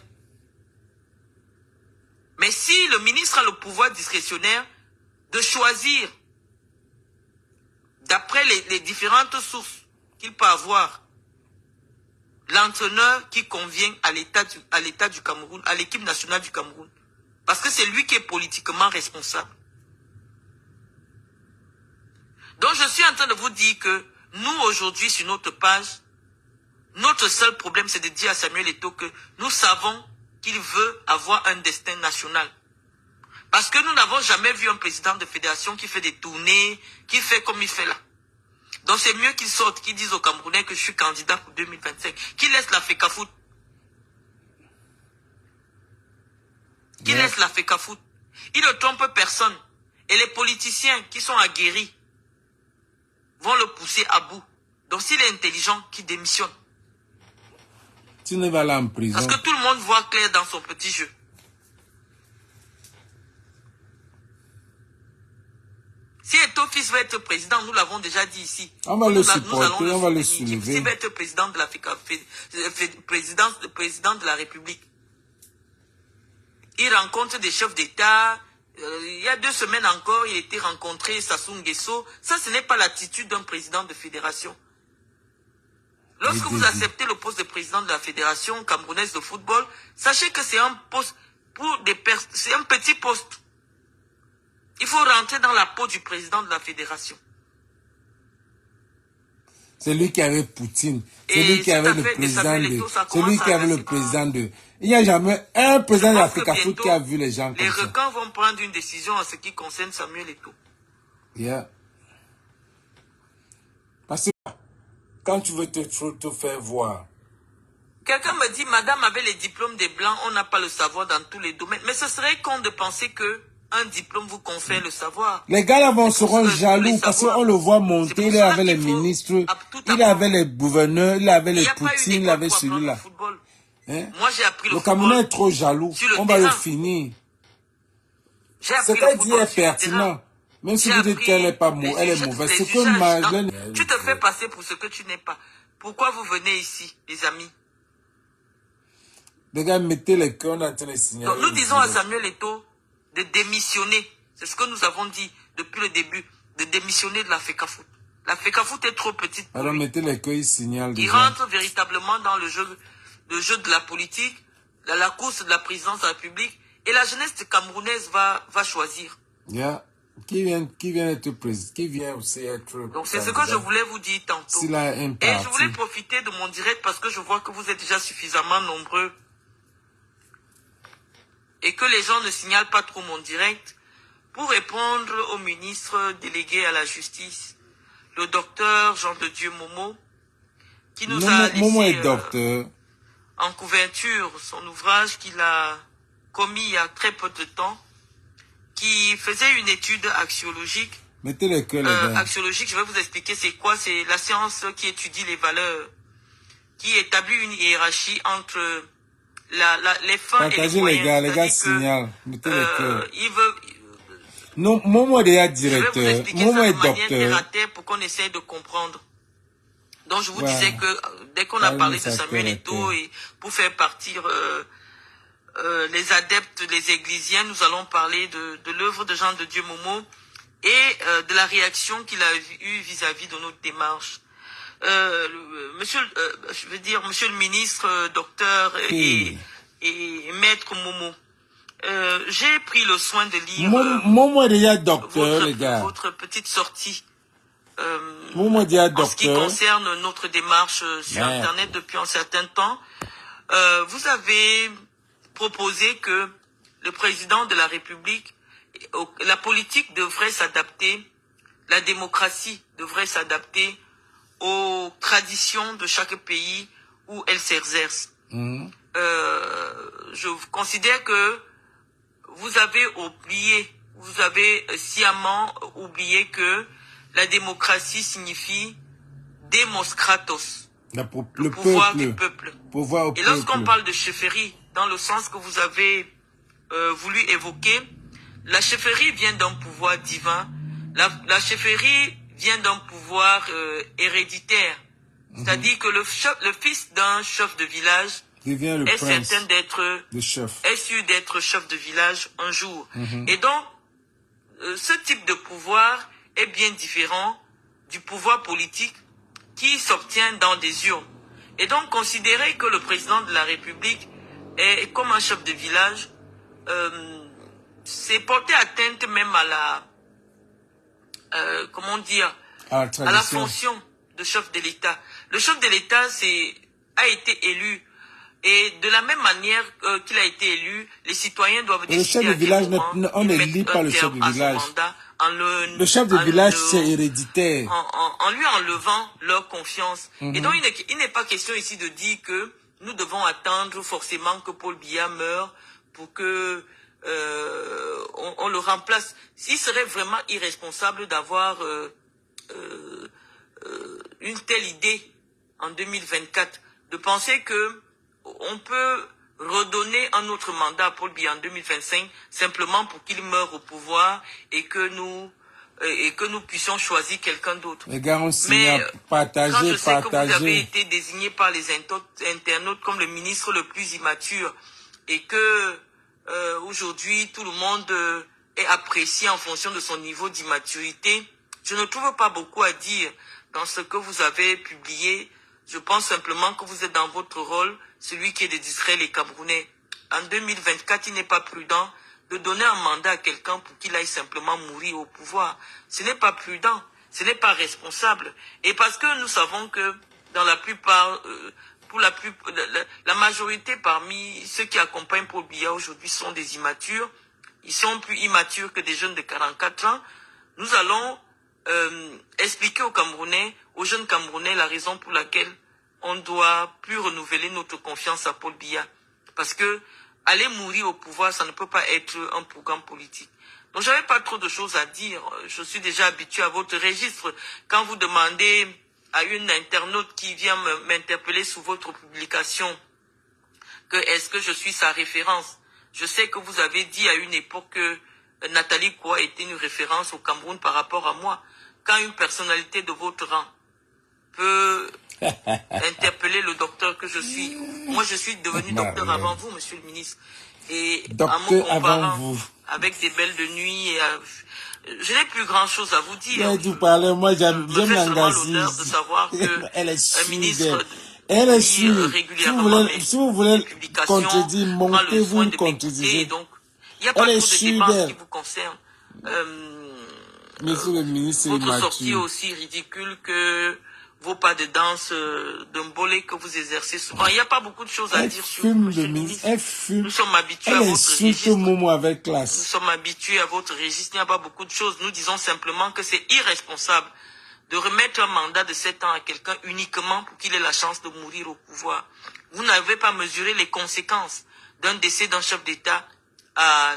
Mais si le ministre a le pouvoir discrétionnaire de choisir, d'après les différentes sources qu'il peut avoir, l'entraîneur qui convient à l'État du Cameroun, à l'équipe nationale du Cameroun. Parce que c'est lui qui est politiquement responsable. Donc je suis en train de vous dire que nous aujourd'hui sur notre page, notre seul problème c'est de dire à Samuel Eto'o que nous savons qu'il veut avoir un destin national. Parce que nous n'avons jamais vu un président de fédération qui fait des tournées, qui fait comme il fait là. Donc c'est mieux qu'il sorte, qu'il dise aux Camerounais que je suis candidat pour 2025. Qu'il laisse la FECAFOOT. Qu'il laisse la FECAFOOT. Il ne trompe personne. Et les politiciens qui sont aguerris vont le pousser à bout. Donc s'il est intelligent, qu'il démissionne. Tu ne vas aller en prison. Parce que tout le monde voit clair dans son petit jeu. Si Eto'o fils va être président, nous l'avons déjà dit ici. On va le supporter, on va le soulever. S'il va être président de président de la République, il rencontre des chefs d'État. Il y a 2 semaines encore, il était rencontré Sassou Nguesso. Ça, ce n'est pas l'attitude d'un président de fédération. Lorsque vous acceptez le poste de président de la Fédération camerounaise de football, sachez que c'est un poste pour c'est un petit poste. Il faut rentrer dans la peau du président de la fédération. C'est lui qui avait Poutine. C'est lui qui avait le président de... C'est lui qui avait le président de... Il n'y a jamais un président de la FECAFOOT qui a vu les gens comme ça. Les requins vont prendre une décision en ce qui concerne Samuel Eto'o. Yeah. Parce que quand tu veux te faire voir... Quelqu'un me dit, madame avait les diplômes des Blancs, on n'a pas le savoir dans tous les domaines. Mais ce serait con de penser que un diplôme vous confère le savoir. Les gars là seront jaloux parce qu'on le voit monter, il avait les ministres, il avait les gouverneurs, il avait les Poutine, il avait celui-là. Hein? Moi j'ai appris le Camerounais est trop jaloux, on va le finir. Ce qu'elle dit est pertinent. Même si vous dites qu'elle n'est pas mauvaise, elle est mauvaise. C'est que Marlène... Tu te fais passer pour ce que tu n'es pas. Pourquoi vous venez ici, les amis? Les gars, mettez les cœurs, on est en train de signaler. Donc nous disons à Samuel Eto'o de démissionner. C'est ce que nous avons dit depuis le début, de démissionner de la FECAFOOT. La FECAFOOT est trop petite pour alors lui. mettez les cœurs, il signale. Il rentre véritablement dans le jeu de la politique, la course de la présidence de la République, et la jeunesse camerounaise va choisir. Yeah. Qui vient être président, qui vient aussi être... Donc c'est ce que je voulais vous dire tantôt. Et je voulais profiter de mon direct parce que je vois que vous êtes déjà suffisamment nombreux et que les gens ne signalent pas trop mon direct, pour répondre au ministre délégué à la justice, le docteur Jean de Dieu Momo, qui nous a laissé en couverture son ouvrage qu'il a commis il y a très peu de temps, qui faisait une étude axiologique. Mettez les cœurs, les gars. Axiologique, je vais vous expliquer c'est quoi. C'est la science qui étudie les valeurs, qui établit une hiérarchie entre les fins et les moyens. Les gars signalent. Mettez les cœurs. Non, Momo est déjà directeur. Momo est docteur. Pour qu'on essaye de comprendre. Donc je vous disais que dès qu'on a parlé de Samuel Eto'o et pour faire partir les adeptes, les églisiens, nous allons parler de l'œuvre de Jean de Dieu Momo et de la réaction qu'il a eue vis-à-vis de notre démarche. Monsieur le ministre, docteur et maître Momo, J'ai pris le soin de lire moi déjà docteur, les gars. votre petite sortie Moi déjà en ce qui docteur. concerne notre démarche sur Internet depuis un certain temps. Vous avez proposé que le président de la République, la politique devrait s'adapter, la démocratie devrait s'adapter aux traditions de chaque pays où elle s'exerce. Je considère que vous avez sciemment oublié que la démocratie signifie demos kratos, le pouvoir du peuple. Et lorsqu'on parle de chefferie, dans le sens que vous avez voulu évoquer, la chefferie vient d'un pouvoir divin, la chefferie vient d'un pouvoir héréditaire. C'est-à-dire que le fils d'un chef de village est certain d'être sûr d'être chef de village un jour. Et donc, ce type de pouvoir est bien différent du pouvoir politique qui s'obtient dans des urnes. Et donc, considérer que le président de la République est comme un chef de village, c'est porter atteinte même à la, à la fonction de chef de l'État. Le chef de l'État a été élu. Et de la même manière qu'il a été élu, les citoyens doivent décider. Le chef de village, on n'élit pas le chef de village. Le chef de village, c'est héréditaire. En lui enlevant leur confiance. Et donc, il n'est pas question ici de dire que nous devons attendre forcément que Paul Biya meure pour que on le remplace. Il serait vraiment irresponsable d'avoir une telle idée en 2024, de penser que on peut redonner un autre mandat à Paul Biya en 2025 simplement pour qu'il meure au pouvoir et que nous puissions choisir quelqu'un d'autre. Les gars, quand je sais que vous avez été désigné par les internautes comme le ministre le plus immature et que aujourd'hui tout le monde est apprécié en fonction de son niveau d'immaturité, je ne trouve pas beaucoup à dire dans ce que vous avez publié. Je pense simplement que vous êtes dans votre rôle, celui qui est de distraire les Camerounais. En 2024, il n'est pas prudent de donner un mandat à quelqu'un pour qu'il aille simplement mourir au pouvoir. Ce n'est pas prudent, ce n'est pas responsable. Et parce que nous savons que dans la plupart, la majorité parmi ceux qui accompagnent Paul Biya aujourd'hui sont des immatures. Ils sont plus immatures que des jeunes de 44 ans. Nous allons expliquer aux jeunes Camerounais la raison pour laquelle on ne doit plus renouveler notre confiance à Paul Biya. Parce que aller mourir au pouvoir, ça ne peut pas être un programme politique. Donc, j'avais pas trop de choses à dire. Je suis déjà habitué à votre registre. Quand vous demandez à une internaute qui vient m'interpeller sous votre publication que est-ce que je suis sa référence, je sais que vous avez dit à une époque que Nathalie Koua était une référence au Cameroun par rapport à moi. Quand une personnalité de votre rang peut interpeller le docteur que je suis, moi je suis devenu docteur avant vous, monsieur le ministre, et en me comparant avec des belles de nuit, je n'ai plus grand chose à vous dire. Mais tu parlais, moi j'aime l'honneur de savoir que un ministre elle est sûre. régulièrement Si vous voulez contredire, montez-vous une contredisez. Donc, il n'y a pas trop de débat qui vous concerne. Monsieur le ministre, votre sortie est aussi ridicule que vos pas de danse de Mbolé que vous exercez souvent. Il n'y a pas beaucoup de choses à dire sur monsieur le ministre. Nous sommes habitués à votre registre. Avec classe. Nous sommes habitués à votre registre. Il n'y a pas beaucoup de choses. Nous disons simplement que c'est irresponsable de remettre un mandat de 7 ans à quelqu'un uniquement pour qu'il ait la chance de mourir au pouvoir. Vous n'avez pas mesuré les conséquences d'un décès d'un chef d'État à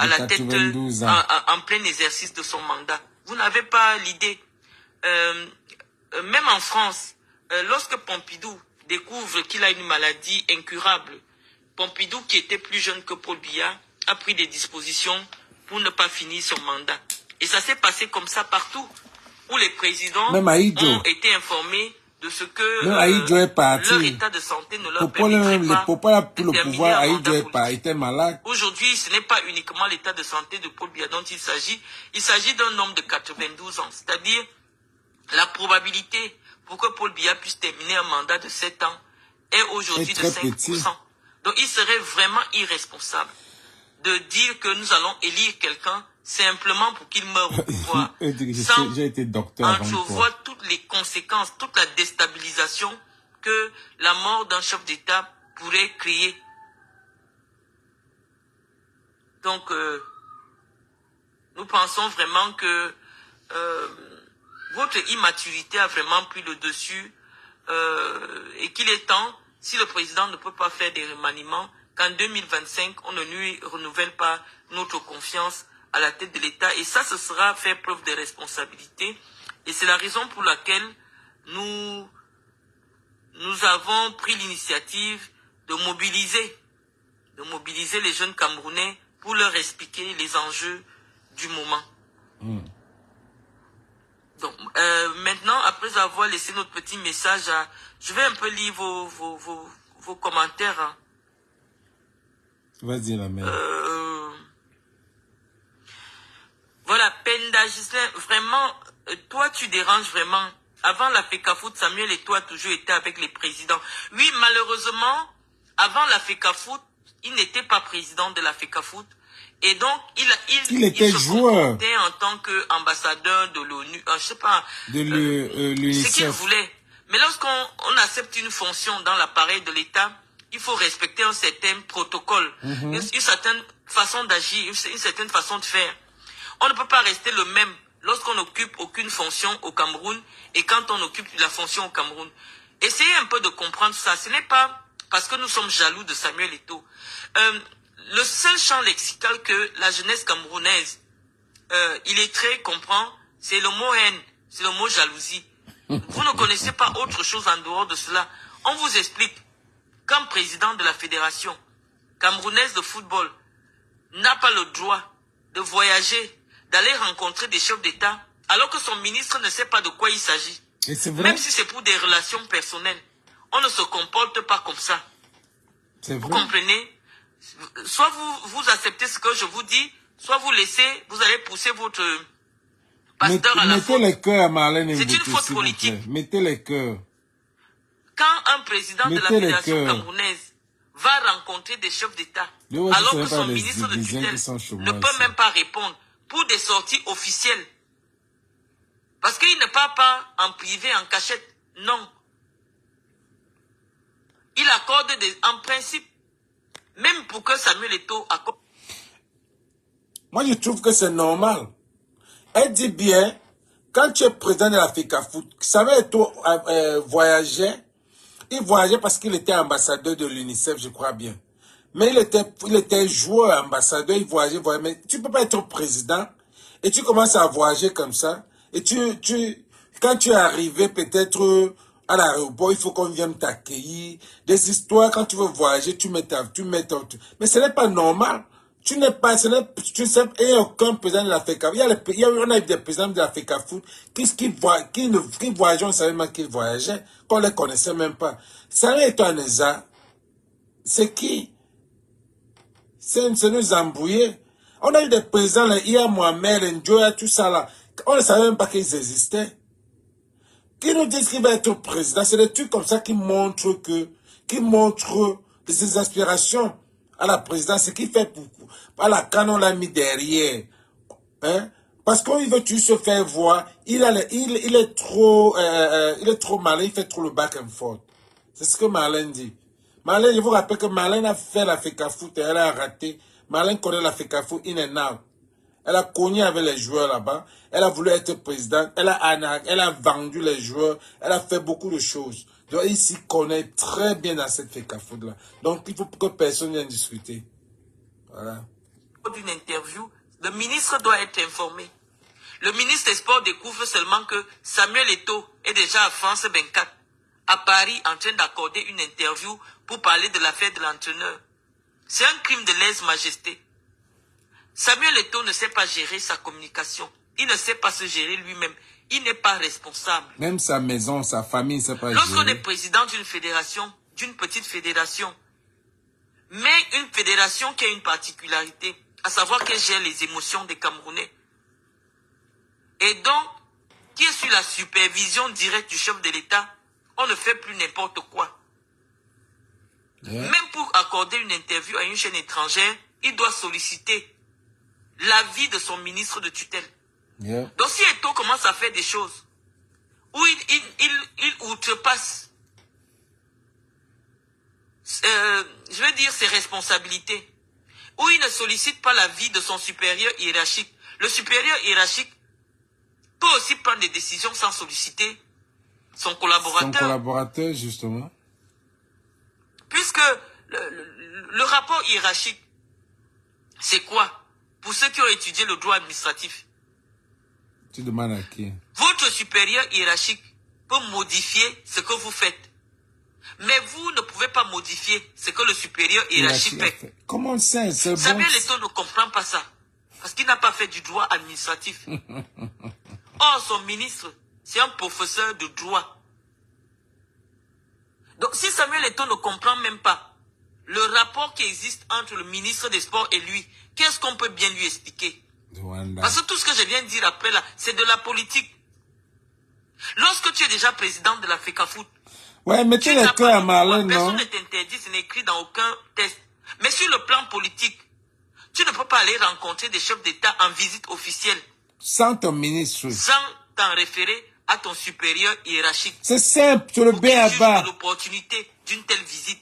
la tête en plein exercice de son mandat. Vous n'avez pas l'idée. Même en France, lorsque Pompidou découvre qu'il a une maladie incurable, Pompidou, qui était plus jeune que Paul Biya, a pris des dispositions pour ne pas finir son mandat. Et ça s'est passé comme ça partout, où les présidents ont été informés de ce que leur état de santé ne leur permettrait pas de terminer un mandat politique. Aujourd'hui, ce n'est pas uniquement l'état de santé de Paul Biya dont il s'agit d'un homme de 92 ans, c'est-à-dire la probabilité pour que Paul Biya puisse terminer un mandat de 7 ans est aujourd'hui de 5%. Donc, il serait vraiment irresponsable de dire que nous allons élire quelqu'un simplement pour qu'il meure au pouvoir, sans j'ai été docteur avant entrevoir toutes les conséquences, toute la déstabilisation que la mort d'un chef d'État pourrait créer. Donc, nous pensons vraiment que votre immaturité a vraiment pris le dessus et qu'il est temps, si le président ne peut pas faire des remaniements, qu'en 2025, on ne lui renouvelle pas notre confiance à la tête de l'État. Et ça, ce sera faire preuve de responsabilité. Et c'est la raison pour laquelle nous avons pris l'initiative de mobiliser les jeunes Camerounais pour leur expliquer les enjeux du moment. Donc, maintenant, après avoir laissé notre petit message, je vais un peu lire vos commentaires. Hein. Vas-y, la mère. Voilà, Penda Gislain, vraiment, toi, tu déranges vraiment. Avant la FECAFOOT, Samuel et toi a toujours été avec les présidents. Oui, malheureusement, avant la FECAFOOT, il n'était pas président de la FECAFOOT. Et donc, il était joueur. Il en tant qu'ambassadeur de l'ONU, je sais pas, de l'UNICEF. Ce qu'il voulait. Mais lorsqu'on accepte une fonction dans l'appareil de l'État, il faut respecter un certain protocole, une certaine façon d'agir, une certaine façon de faire. On ne peut pas rester le même lorsqu'on n'occupe aucune fonction au Cameroun et quand on occupe la fonction au Cameroun. Essayez un peu de comprendre ça. Ce n'est pas parce que nous sommes jaloux de Samuel Eto'o. Le seul champ lexical que la jeunesse camerounaise comprend, c'est le mot haine, c'est le mot jalousie. Vous ne connaissez pas autre chose en dehors de cela. On vous explique qu'un président de la fédération camerounaise de football n'a pas le droit de voyager, d'aller rencontrer des chefs d'État, alors que son ministre ne sait pas de quoi il s'agit. Même si c'est pour des relations personnelles, on ne se comporte pas comme ça. Vous comprenez? Soit vous acceptez ce que je vous dis, soit vous laissez, vous allez pousser votre pasteur à la faute. Mettez les cœurs à Marlène C'est une faute politique. Mettez les cœurs. Quand un président de la fédération camerounaise va rencontrer des chefs d'État, alors que son ministre de tutelle ne peut même pas répondre pour des sorties officielles, parce qu'il ne part pas en privé, en cachette, non. Il accorde en principe, même pour que Samuel Eto'o accorde. Moi, je trouve que c'est normal. Elle dit bien, quand tu es président de la FECAFOOT, Samuel Eto'o voyageait. Il voyageait parce qu'il était ambassadeur de l'UNICEF, je crois bien. Mais il était joueur, ambassadeur, il voyageait. Mais tu ne peux pas être président et tu commences à voyager comme ça. Et quand tu es arrivé peut-être à l'aéroport, il faut qu'on vienne t'accueillir. Des histoires, quand tu veux voyager, mais ce n'est pas normal. Tu n'es pas, il n'y a aucun président de la FECAFOOT. On a eu des présidents de la FECAFOOT qui voyageaient, on ne savait même qu'ils voyageaient, qu'on ne les connaissait même pas. Samuel Eto'o Aneza, c'est qui? C'est nous embrouiller. On a eu des présidents, là, Iya Mohamed, Njoya, tout ça là. On ne savait même pas qu'ils existaient. Qui nous disent qu'il va être président? C'est des trucs comme ça qui montrent ses aspirations à la présidence, ce qui fait beaucoup. À la canne, on l'a mis derrière. Hein? Parce qu'il veut toujours se faire voir. Il est trop malin, il fait trop le back and forth. C'est ce que Marlène dit. Marlène, je vous rappelle que Marlène a fait la FECAFOOT et elle a raté. Marlène connaît la FECAFOOT in and out. Elle a cogné avec les joueurs là-bas. Elle a voulu être présidente. Elle a vendu les joueurs. Elle a fait beaucoup de choses. Donc, il s'y connaît très bien dans cette FECAFOOT-là. Donc, il faut que personne vienne discuter. Voilà. D'une interview, le ministre doit être informé. Le ministre des Sports découvre seulement que Samuel Eto'o est déjà à France 24, à Paris, en train d'accorder une interview pour parler de l'affaire de l'entraîneur. C'est un crime de lèse-majesté. Samuel Eto'o ne sait pas gérer sa communication. Il ne sait pas se gérer lui-même. Il n'est pas responsable. Même sa maison, sa famille ne sait pas gérer. Lorsqu'on est président d'une fédération, d'une petite fédération, mais une fédération qui a une particularité, à savoir qu'elle gère les émotions des Camerounais, et donc, qui est sous la supervision directe du chef de l'État, on ne fait plus n'importe quoi. Même pour accorder une interview à une chaîne étrangère, il doit solliciter l'avis de son ministre de tutelle. Donc si Eto'o commence à faire des choses où il outrepasse, je veux dire, ses responsabilités, où il ne sollicite pas l'avis de son supérieur hiérarchique, le supérieur hiérarchique peut aussi prendre des décisions sans solliciter son collaborateur. Son collaborateur, justement. Puisque le rapport hiérarchique, c'est quoi? Pour ceux qui ont étudié le droit administratif. Tu demandes à qui? Votre supérieur hiérarchique peut modifier ce que vous faites. Mais vous ne pouvez pas modifier ce que le supérieur hiérarchique fait. Comment c'est? Samuel Eto'o ne comprend pas ça. Parce qu'il n'a pas fait du droit administratif. Or, son ministre, c'est un professeur de droit. Donc, si Samuel Eto'o ne comprend même pas le rapport qui existe entre le ministre des Sports et lui, qu'est-ce qu'on peut bien lui expliquer? Parce que tout ce que je viens de dire après là, c'est de la politique. Lorsque tu es déjà président de la FECAFOOT, ouais, mettez les cœurs à Marlène, non? Personne ne t'interdit, ce n'est écrit dans aucun test. Mais sur le plan politique, tu ne peux pas aller rencontrer des chefs d'État en visite officielle. Sans ton ministre. Sans t'en référer à ton supérieur hiérarchique. C'est simple, c'est le B.A.B.A. L'opportunité d'une telle visite.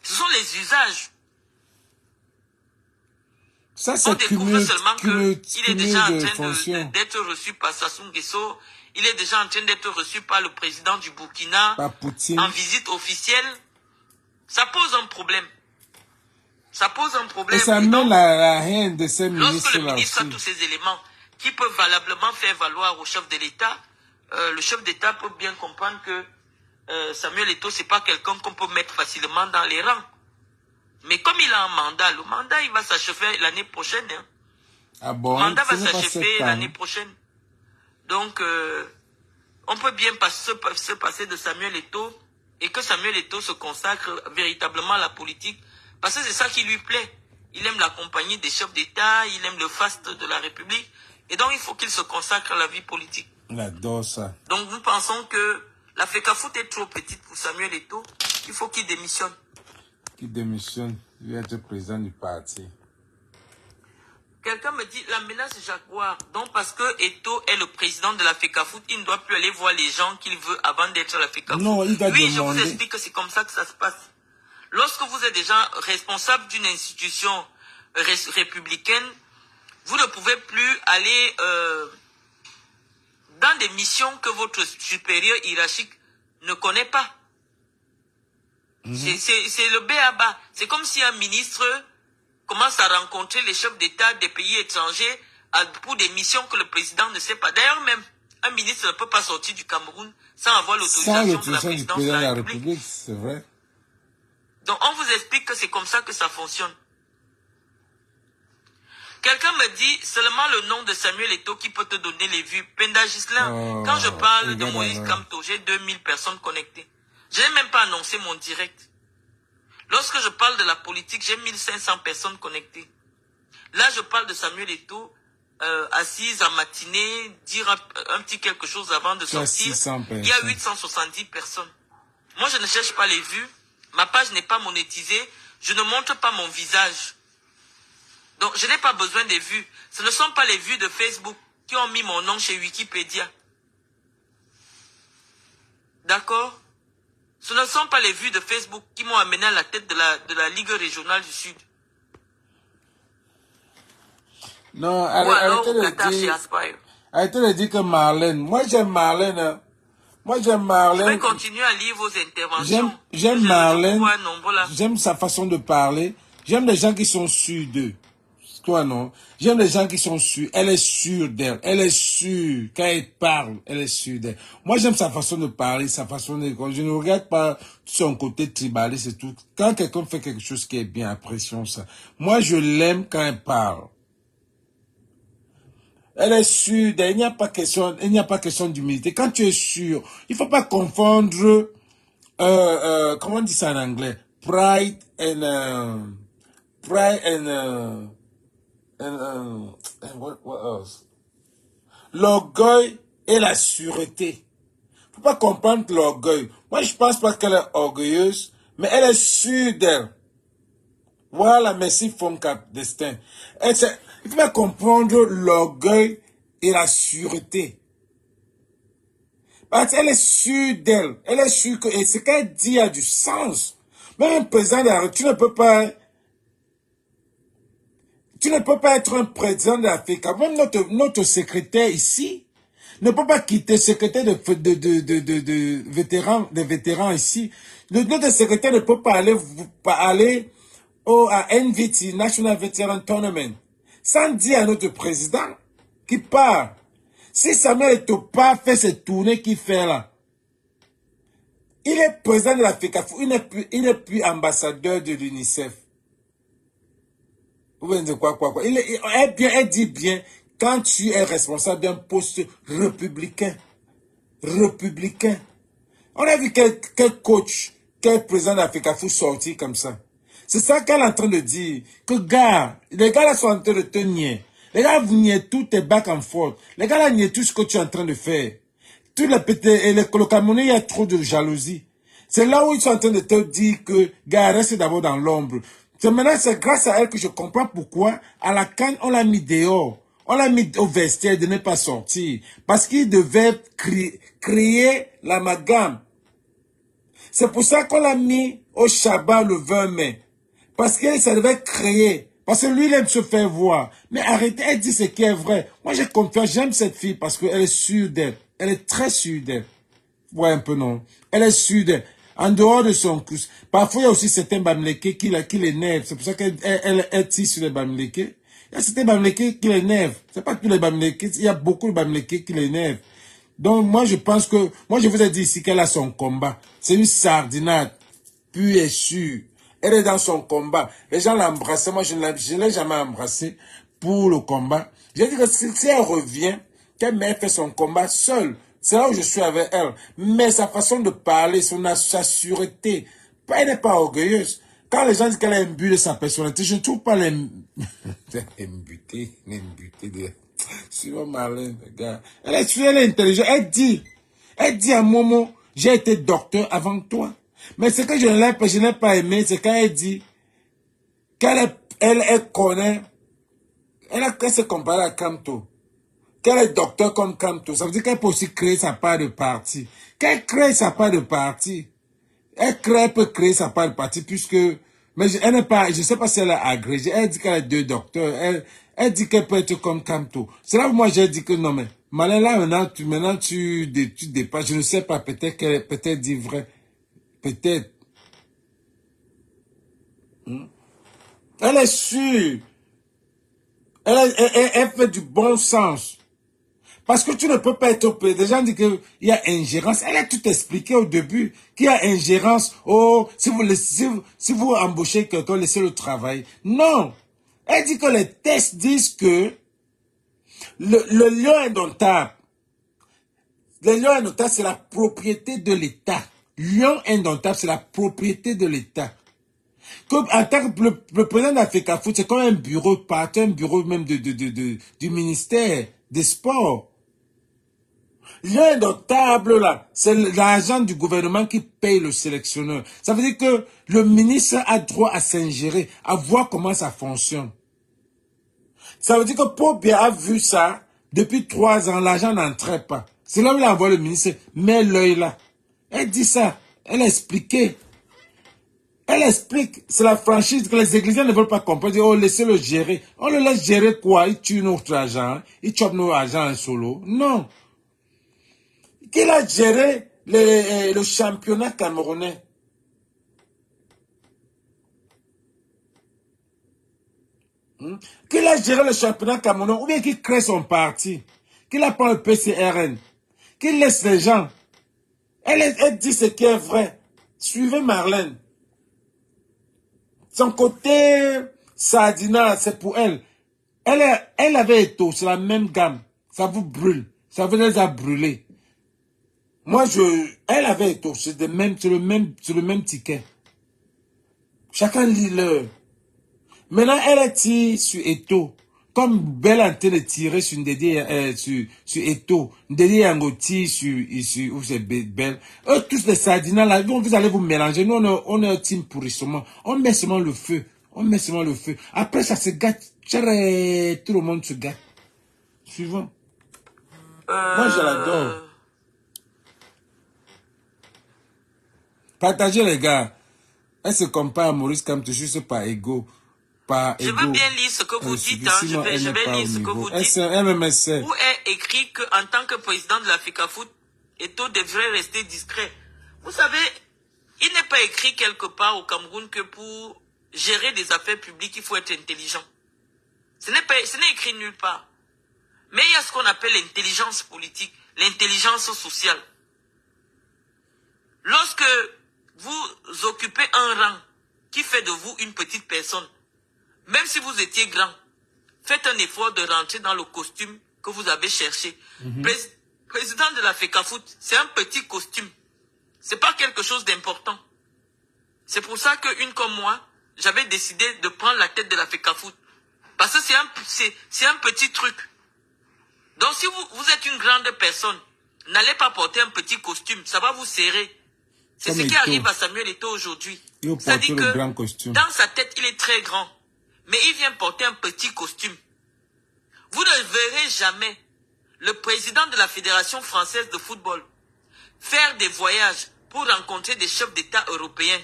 Ce sont les usages. Ça, c'est on découvre seulement qu'il est déjà en train d'être reçu par Sassou Nguesso. Il est déjà en train d'être reçu par le président du Burkina en visite officielle. Ça pose un problème. Ça pose un problème. Et ça met la haine de ces ministres-là. Lorsque le ministre a tous ces éléments qui peuvent valablement faire valoir au chef de l'État, le chef d'État peut bien comprendre que Samuel Eto'o, c'est pas quelqu'un qu'on peut mettre facilement dans les rangs. Mais comme il a un mandat, le mandat il va s'achever l'année prochaine. Hein. Ah bon, le mandat va s'achever l'année prochaine. Donc, on peut bien se passer de Samuel Eto'o et que Samuel Eto'o se consacre véritablement à la politique. Parce que c'est ça qui lui plaît. Il aime la compagnie des chefs d'État, il aime le faste de la République. Et donc, il faut qu'il se consacre à la vie politique. Il adore ça. Donc, nous pensons que la FECAFOOT est trop petite pour Samuel Eto'o. Il faut qu'il démissionne. Qu'il démissionne, il va être président du parti. Quelqu'un me dit, la menace Jaguar, donc parce que Eto'o est le président de la FECAFOOT, il ne doit plus aller voir les gens qu'il veut avant d'être à la FECAFOOT. Non, il doit demander. Je vous explique que c'est comme ça que ça se passe. Lorsque vous êtes déjà responsable d'une institution républicaine, vous ne pouvez plus aller dans des missions que votre supérieur hiérarchique ne connaît pas. C'est le B.A.B.A. C'est comme si un ministre commence à rencontrer les chefs d'État des pays étrangers pour des missions que le président ne sait pas. D'ailleurs, même un ministre ne peut pas sortir du Cameroun sans avoir l'autorisation de la présidence de la République. C'est vrai. Donc, on vous explique que c'est comme ça que ça fonctionne. Quelqu'un me dit seulement le nom de Samuel Eto'o qui peut te donner les vues. Penda Ghislain, quand je parle de Moïse Kamto, j'ai 2000 personnes connectées. Je n'ai même pas annoncé mon direct. Lorsque je parle de la politique, j'ai 1500 personnes connectées. Là, je parle de Samuel Eto'o, assise en matinée, dire un petit quelque chose avant de sortir. Il y a 870 personnes. Moi, je ne cherche pas les vues. Ma page n'est pas monétisée. Je ne montre pas mon visage. Donc, je n'ai pas besoin des vues. Ce ne sont pas les vues de Facebook qui ont mis mon nom chez Wikipédia. D'accord? Ce ne sont pas les vues de Facebook qui m'ont amené à la tête de la Ligue régionale du Sud. Non, arrêtez de dire que Marlène. Moi, j'aime Marlène. Hein. Moi, j'aime Marlène. Je vais continuer à lire vos interventions. J'aime Marlène. J'aime sa façon de parler. J'aime les gens qui sont sûrs d'eux. Toi, non. J'aime les gens qui sont sûrs. Elle est sûre d'elle. Elle est sûre. Quand elle parle, elle est sûre d'elle. Moi, j'aime sa façon de parler, sa façon de... Je ne regarde pas son côté tribaliste et tout. Quand quelqu'un fait quelque chose qui est bien, apprécions ça. Moi, je l'aime quand elle parle. Elle est sûre d'elle. Il n'y a pas question d'humilité. Quand tu es sûr, il faut pas confondre, comment on dit ça en anglais? Pride and what else? L'orgueil et la sûreté. Faut pas comprendre l'orgueil. Moi, je pense pas qu'elle est orgueilleuse, Mais elle est sûre d'elle. Voilà, merci Fonka Destin. Il faut bien comprendre l'orgueil et la sûreté. Parce qu'elle est sûre d'elle. Elle est sûre que et ce qu'elle dit a du sens. Même un président de la, tu ne peux pas être un président de l'Afrique. Même notre secrétaire ici ne peut pas quitter le secrétaire de vétérans ici. Notre secrétaire ne peut pas aller à NVT, National Veteran Tournament, sans dire à notre président qui part. Si Samuel Eto'o pas fait cette tournée qu'il fait là, il est président de l'Afrique, il n'est plus ambassadeur de l'UNICEF. Vous voyez de quoi. Elle dit bien, quand tu es responsable d'un poste républicain. On a vu quel coach, quel président de l'Afrique sortir comme ça. C'est ça qu'elle est en train de dire. Que gars, les gars là sont en train de te nier. Les gars, vous niez tout tes back and forth. Les gars là nient tout ce que tu es en train de faire. Tous les pétés, le Camerounais, il y a trop de jalousie. C'est là où ils sont en train de te dire que, gars, reste d'abord dans l'ombre. Maintenant, c'est grâce à elle que je comprends pourquoi, à la CAN, on l'a mis dehors. On l'a mis au vestiaire de ne pas sortir. Parce qu'il devait créer l'amalgame. C'est pour ça qu'on l'a mis au Shabbat le 20 mai. Parce que ça devait créer. Parce que lui, il aime se faire voir. Mais arrêtez, elle dit ce qui est vrai. Moi, j'ai confiance, j'aime cette fille parce qu'elle est sûre d'elle. Elle est très sûre d'elle. Ouais, un peu non. Elle est sûre d'elle. En dehors de son cous. Parfois, il y a aussi certains Bamileke qui l'énervent. C'est pour ça qu'elle tire sur les Bamileke. Il y a certains Bamileke qui l'énervent. C'est pas tous les Bamileke. Il y a beaucoup de Bamileke qui l'énervent. Donc, moi, je pense que... Moi, je vous ai dit ici qu'elle a son combat. C'est une sardinade. Pure et sûre. Elle est dans son combat. Les gens l'embrassent. Moi, je ne l'ai jamais embrassée pour le combat. J'ai dit que si elle revient, qu'elle m'ait fait son combat seule, c'est là où je suis avec elle. Mais sa façon de parler, sa sûreté, elle n'est pas orgueilleuse. Quand les gens disent qu'elle est imbue de sa personnalité, je ne trouve pas l'imbutée de... Sur Marlène, gars. Elle est intelligente. Elle dit à Momo, j'ai été docteur avant toi. Mais ce que je n'ai pas aimé, c'est quand elle dit qu'elle connaît, elle se compare à Kamto. Qu'elle est docteur comme Kamto. Ça veut dire qu'elle peut aussi créer sa part de parti. Qu'elle crée sa part de parti. Elle peut créer sa part de parti puisque, mais elle n'est pas, je ne sais pas si elle est agrégée. Elle dit qu'elle a 2 docteurs. Elle dit qu'elle peut être comme Kamto. C'est là où moi j'ai dit que non, mais Malin, là, maintenant tu dépasses. Je ne sais pas, peut-être qu'elle dit vrai. Peut-être. Elle est sûre. Elle fait du bon sens. Parce que tu ne peux pas être opéré. Des gens disent qu'il y a ingérence. Elle a tout expliqué au début. Qu'il y a ingérence. Oh, si vous embauchez quelqu'un, laissez le travail. Non. Elle dit que les tests disent que le lion indomptable. Le lion indomptable, c'est la propriété de l'État. Lion indomptable, c'est la propriété de l'État. En tant que le président d'Africa Foot, c'est comme un bureau, un bureau même du ministère des Sports. Lion indomptable, là, c'est l'argent du gouvernement qui paye le sélectionneur. Ça veut dire que le ministre a droit à s'ingérer, à voir comment ça fonctionne. Ça veut dire que Paul Biya a vu ça, depuis 3 ans, l'argent n'entrait pas. C'est là où il a envoyé le ministre, mets l'œil là. Elle dit ça, elle a expliqué. Elle explique, c'est la franchise que les églises ne veulent pas comprendre. Oh, laissez-le gérer. On le laisse gérer quoi? Il tue notre argent, il chope nos argent en solo. Non. Qu'il a géré le championnat camerounais. Qu'il a géré le championnat camerounais, ou bien qu'il crée son parti. Qu'il apprend le PCRN. Qu'il laisse les gens. Elle dit ce qui est vrai. Suivez Marlène. Son côté sardina, c'est pour elle. Elle avait Eto'o, c'est la même gamme. Ça vous brûle. Ça vous les a brûlés. Moi, elle avait Eto'o, c'est le même ticket. Chacun lit leur. Maintenant, elle est sur Eto'o. comme Belle en train de tirer sur Ndédié, sur Eto, Ndédié Yangoti sur où c'est Belle. Eux, tous les sardinats là, vous allez vous mélanger. Nous, on est un team pourrissement. On met seulement le feu. On met seulement le feu. Après, ça se gâte. Tchéré, tout le monde se gâte. Suivant. Moi, je l'adore. Partagez, les gars. Elle se compare à Maurice Kamto juste par ego. Je veux bien lire ce que vous dites. Hein. Je vais lire ce que vous dites. Où est écrit qu'en tant que président de l'Africa Foot, Eto'o devrait rester discret. Vous savez, il n'est pas écrit quelque part au Cameroun que pour gérer des affaires publiques, il faut être intelligent. Ce n'est écrit nulle part. Mais il y a ce qu'on appelle l'intelligence politique, l'intelligence sociale. Lorsque vous occupez un rang qui fait de vous une petite personne, même si vous étiez grand, faites un effort de rentrer dans le costume que vous avez cherché. Président de la FECAFOOT, c'est un petit costume. C'est pas quelque chose d'important. C'est pour ça qu'une comme moi, j'avais décidé de prendre la tête de la FECAFOOT. Parce que c'est un petit truc. Donc si vous êtes une grande personne, n'allez pas porter un petit costume, ça va vous serrer. C'est ce qui arrive à Samuel Eto'o aujourd'hui. C'est-à-dire que dans sa tête, il est très grand. Mais il vient porter un petit costume. Vous ne verrez jamais le président de la Fédération française de football faire des voyages pour rencontrer des chefs d'État européens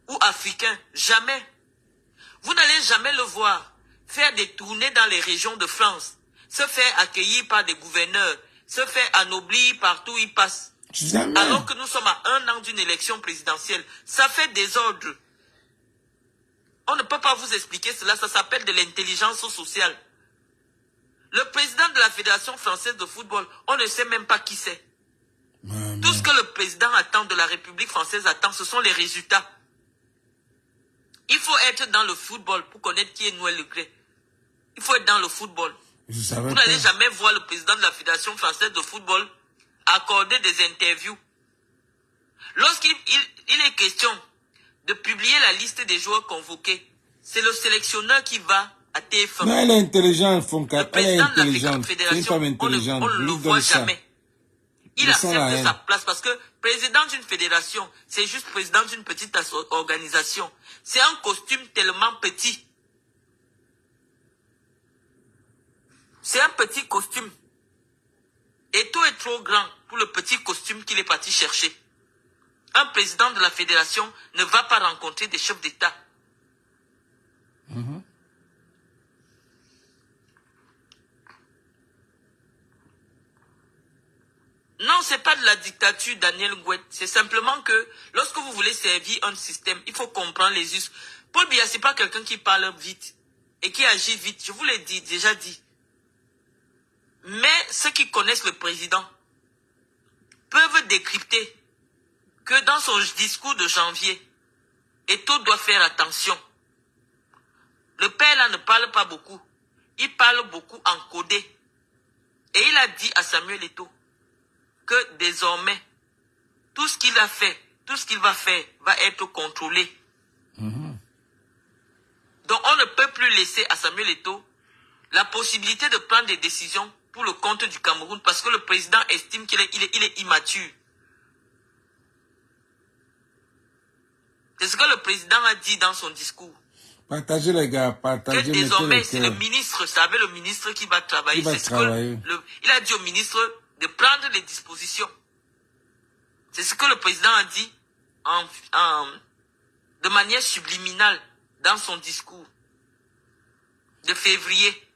ou africains. Jamais. Vous n'allez jamais le voir faire des tournées dans les régions de France, se faire accueillir par des gouverneurs, se faire anoblir partout où il passe. Jamais. Alors que nous sommes à 1 an d'une élection présidentielle. Ça fait désordre. On ne peut pas vous expliquer cela, ça s'appelle de l'intelligence sociale. Le président de la Fédération française de football, on ne sait même pas qui c'est. Tout ce que le président attend de la République française attend, ce sont les résultats. Il faut être dans le football pour connaître qui est Noël Le Gret. Il faut être dans le football. Vous n'allez jamais voir le président de la Fédération française de football accorder des interviews. Lorsqu'il est question de publier la liste des joueurs convoqués, c'est le sélectionneur qui va à TF1. Mais elle est intelligente, Le président de la Fédération, on ne le voit jamais. Il accepte sa place parce que président d'une fédération, c'est juste président d'une petite organisation. C'est un costume tellement petit. C'est un petit costume. Eto'o est trop grand pour le petit costume qu'il est parti chercher. Un président de la fédération ne va pas rencontrer des chefs d'État. Non, c'est pas de la dictature, Daniel Ngouet. C'est simplement que lorsque vous voulez servir un système, il faut comprendre les us. Paul Biya, c'est pas quelqu'un qui parle vite et qui agit vite. Je vous l'ai déjà dit. Mais ceux qui connaissent le président peuvent décrypter que dans son discours de janvier, Eto'o doit faire attention. Le père là ne parle pas beaucoup. Il parle beaucoup en codé. Et il a dit à Samuel Eto'o que désormais, tout ce qu'il a fait, tout ce qu'il va faire, va être contrôlé. Donc on ne peut plus laisser à Samuel Eto'o la possibilité de prendre des décisions pour le compte du Cameroun parce que le président estime qu'il est immature. C'est ce que le président a dit dans son discours. Partagez les gars, partagez. Que désormais, c'est le ministre, c'est avec le ministre qui va travailler. Il a dit au ministre de prendre les dispositions. C'est ce que le président a dit de manière subliminale dans son discours de février,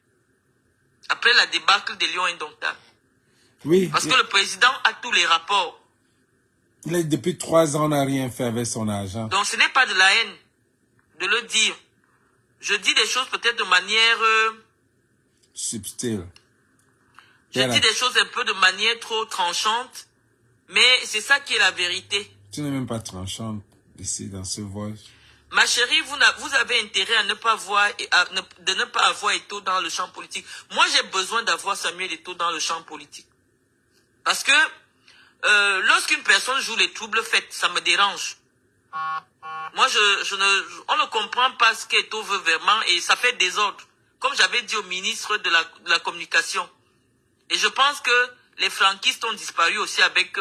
après la débâcle des Lions indomptables. Oui. Parce que le président a tous les rapports. Depuis 3 ans, on n'a rien fait avec son argent. Donc ce n'est pas de la haine de le dire. Je dis des choses peut-être de manière... subtile. Je dis des choses un peu de manière trop tranchante, mais c'est ça qui est la vérité. Tu n'es même pas tranchante ici dans ce voice. Ma chérie, vous avez intérêt à ne pas voir, de ne pas avoir Eto'o dans le champ politique. Moi, j'ai besoin d'avoir Samuel Eto'o dans le champ politique. Parce que lorsqu'une personne joue les troubles faits, ça me dérange. Moi, on ne comprend pas ce qu'Eto'o veut vraiment et ça fait désordre. comme j'avais dit au ministre de la Communication. Et je pense que les franquistes ont disparu aussi avec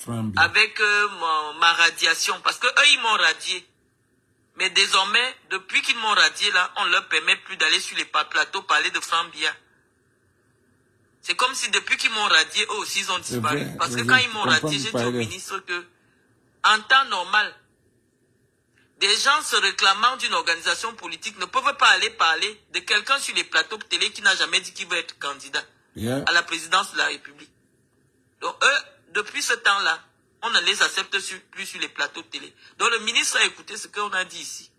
ma radiation. Parce que eux, ils m'ont radié. Mais désormais, depuis qu'ils m'ont radié, là, on ne leur permet plus d'aller sur les plateaux parler de Frambia. C'est comme si depuis qu'ils m'ont radié, eux aussi, ils ont disparu. Parce que quand ils m'ont radié, j'ai dit au ministre que, en temps normal, des gens se réclamant d'une organisation politique ne peuvent pas aller parler de quelqu'un sur les plateaux de télé qui n'a jamais dit qu'il veut être candidat à la présidence de la République. Donc eux, depuis ce temps-là, on ne les accepte plus sur les plateaux de télé. Donc le ministre a écouté ce qu'on a dit ici.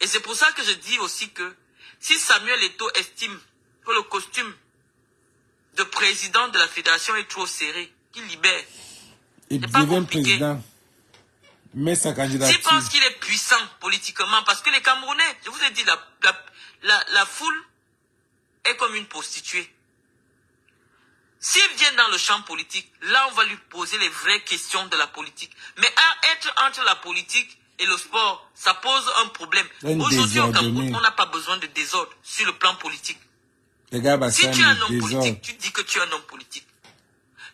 Et c'est pour ça que je dis aussi que si Samuel Eto'o estime que le costume de président de la fédération est trop serré, qu'il libère. Il devient président. Mais sa candidature. S'il pense qu'il est puissant politiquement, parce que les Camerounais, je vous ai dit, la foule est comme une prostituée. S'il vient dans le champ politique, là on va lui poser les vraies questions de la politique. Mais être entre la politique et le sport, ça pose un problème. Aujourd'hui au Cameroun, on n'a pas besoin de désordre sur le plan politique. Si tu es un homme politique, tu dis que tu es un homme politique.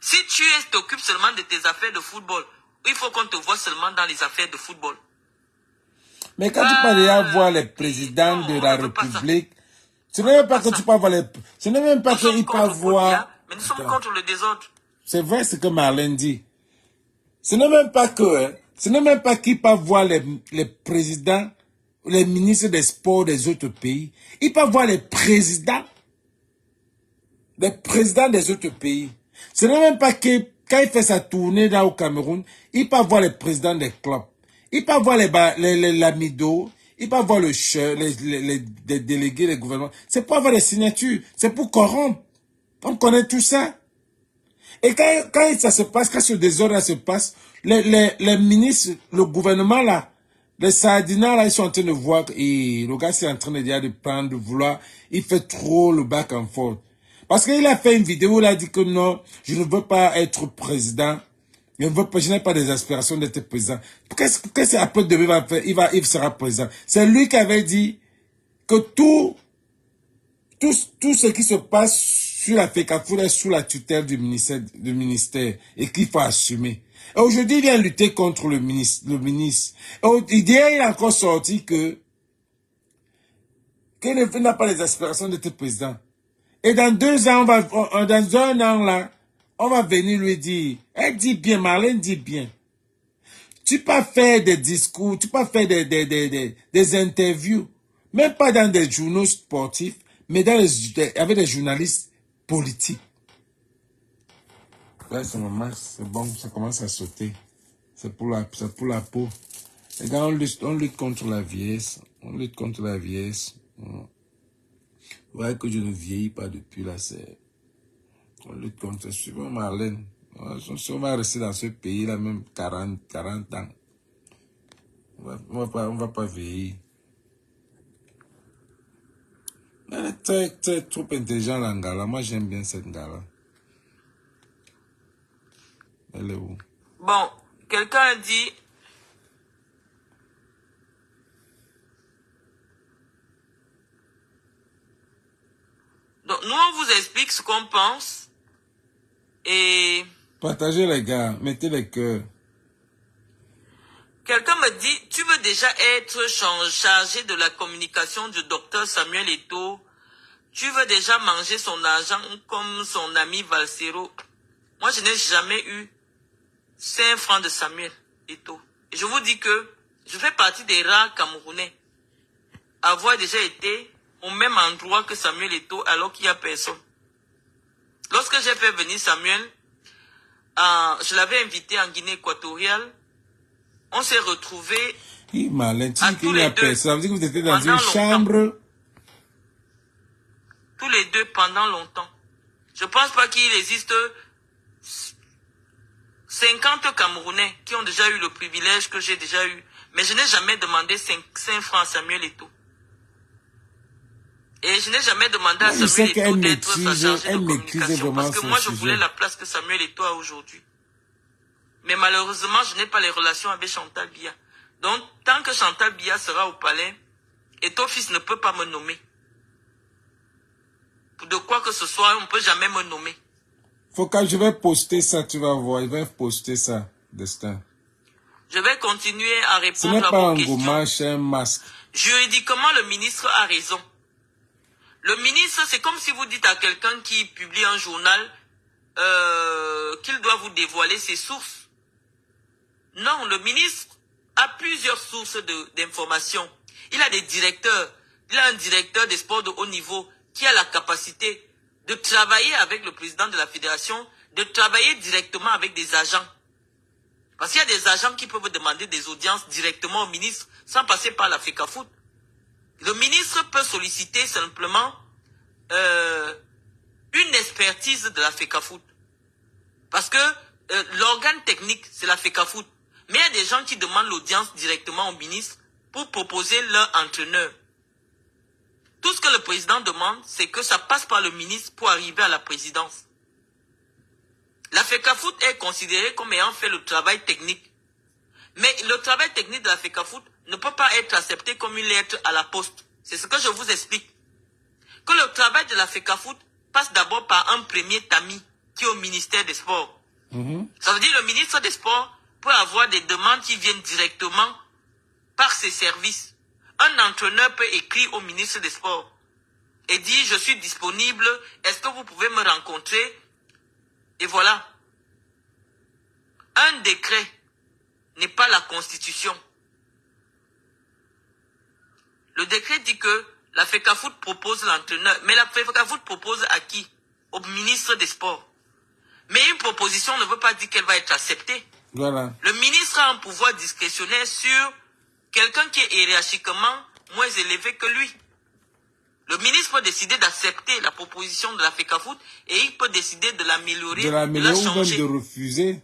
Si tu t'occupes seulement de tes affaires de football, il faut qu'on te voit seulement dans les affaires de football. Mais quand tu peux voir les présidents de la République, ce n'est même pas que tu peux voir les... Ce n'est même pas qu'ils peuvent voir... Mais nous sommes contre le désordre. C'est vrai ce que Marlène dit. Ce n'est même pas que... Ce n'est même pas qu'ils peuvent voir les présidents, les ministres des sports des autres pays. Ils peuvent voir les présidents des autres pays. Ce n'est même pas que... Quand il fait sa tournée là au Cameroun, il peut voir les présidents des clubs. Il peut voir les lamidos. Il peut voir les délégués des gouvernements. C'est pour avoir les signatures. C'est pour corrompre. On connaît tout ça. Et quand ça se passe, quand ce désordre se passe, les ministres, le gouvernement là, les sardinats là, ils sont en train de voir, et le gars c'est en train de prendre, de vouloir, il fait trop le back and forth. Parce qu'il a fait une vidéo où il a dit que non, je ne veux pas être président. Je n'ai pas des aspirations d'être président. Qu'est-ce qu'après demain il va faire? Il sera président. C'est lui qui avait dit que tout ce qui se passe sur la FECAFOOT est sous la tutelle du ministère et qu'il faut assumer. Et aujourd'hui, il vient lutter contre le ministre. Et hier, il a encore sorti qu'il n'a pas les aspirations d'être président. Et dans 2 ans, dans 1 an là, on va venir lui dire, elle dit bien, Marlène dit bien. Tu peux faire des discours, tu peux faire des interviews, même pas dans des journaux sportifs, mais avec des journalistes politiques. Là, c'est bon, ça commence à sauter. C'est pour la peau. Les gars, on lutte contre la vieillesse. On lutte contre la vieillesse. Vous voyez que je ne vieillis pas depuis là, on lutte contre, suivant Marlène. On va rester dans ce pays là même 40 ans. On va pas vieillir. Elle est trop intelligente la Ngala. Moi j'aime bien cette Ngala. Elle est où? Bon, quelqu'un a dit... Donc, nous, on vous explique ce qu'on pense. Et... Partagez les gars, mettez les cœurs. Quelqu'un me dit, tu veux déjà être chargé de la communication du docteur Samuel Eto'o. Tu veux déjà manger son argent comme son ami Valsero. Moi, je n'ai jamais eu 5 francs de Samuel Eto'o. Et je vous dis que je fais partie des rares Camerounais à avoir déjà été au même endroit que Samuel Eto'o alors qu'il n'y a personne. Lorsque j'ai fait venir Samuel, je l'avais invité en Guinée équatoriale. On s'est retrouvés à tous les deux. Ça veut dire que vous étiez dans une chambre. Tous les deux pendant longtemps. Je ne pense pas qu'il existe 50 Camerounais qui ont déjà eu le privilège que j'ai déjà eu. Mais je n'ai jamais demandé 5 francs à Samuel Eto'o. Et je n'ai jamais demandé à Samuel Eto'o d'être sa chargée de communication. Parce que moi, je voulais la place que Samuel Eto'o a aujourd'hui. Mais malheureusement, je n'ai pas les relations avec Chantal Biya. Donc, tant que Chantal Biya sera au palais, Eto'o fils ne peut pas me nommer. de quoi que ce soit, on ne peut jamais me nommer. Faut que je vais poster ça, tu vas voir. Je vais poster ça, Destin. Je vais continuer à Ce n'est répondre à pas vos un questions. gommage, c'est un masque. Juridiquement, le ministre a raison. Le ministre, c'est comme si vous dites à quelqu'un qui publie un journal qu'il doit vous dévoiler ses sources. Non, le ministre a plusieurs sources d'informations. Il a des directeurs. Il a un directeur des sports de haut niveau qui a la capacité de travailler avec le président de la fédération, de travailler directement avec des agents. Parce qu'il y a des agents qui peuvent demander des audiences directement au ministre sans passer par la FECAFOOT. Le ministre peut solliciter simplement une expertise de la FECAFOOT. Parce que l'organe technique, c'est la FECAFOOT. Mais il y a des gens qui demandent l'audience directement au ministre pour proposer leur entraîneur. Tout ce que le président demande, c'est que ça passe par le ministre pour arriver à la présidence. La FECAFOOT est considérée comme ayant fait le travail technique. Mais le travail technique de la FECAFOOT ne peut pas être accepté comme une lettre à la poste. C'est ce que je vous explique. Que le travail de la FECAFOOT passe d'abord par un premier tamis qui est au ministère des Sports. Ça veut dire que le ministre des Sports peut avoir des demandes qui viennent directement par ses services. Un entraîneur peut écrire au ministre des Sports et dire « Je suis disponible, est-ce que vous pouvez me rencontrer ?» Et voilà. Un décret n'est pas la Constitution. Le décret dit que la FECAFOOT propose l'entraîneur. Mais la FECAFOOT propose à qui? Au ministre des Sports. Mais une proposition ne veut pas dire qu'elle va être acceptée. Voilà. Le ministre a un pouvoir discrétionnaire sur quelqu'un qui est hiérarchiquement moins élevé que lui. Le ministre peut décider d'accepter la proposition de la FECAFOOT et il peut décider de l'améliorer, de la ou changer. même de refuser.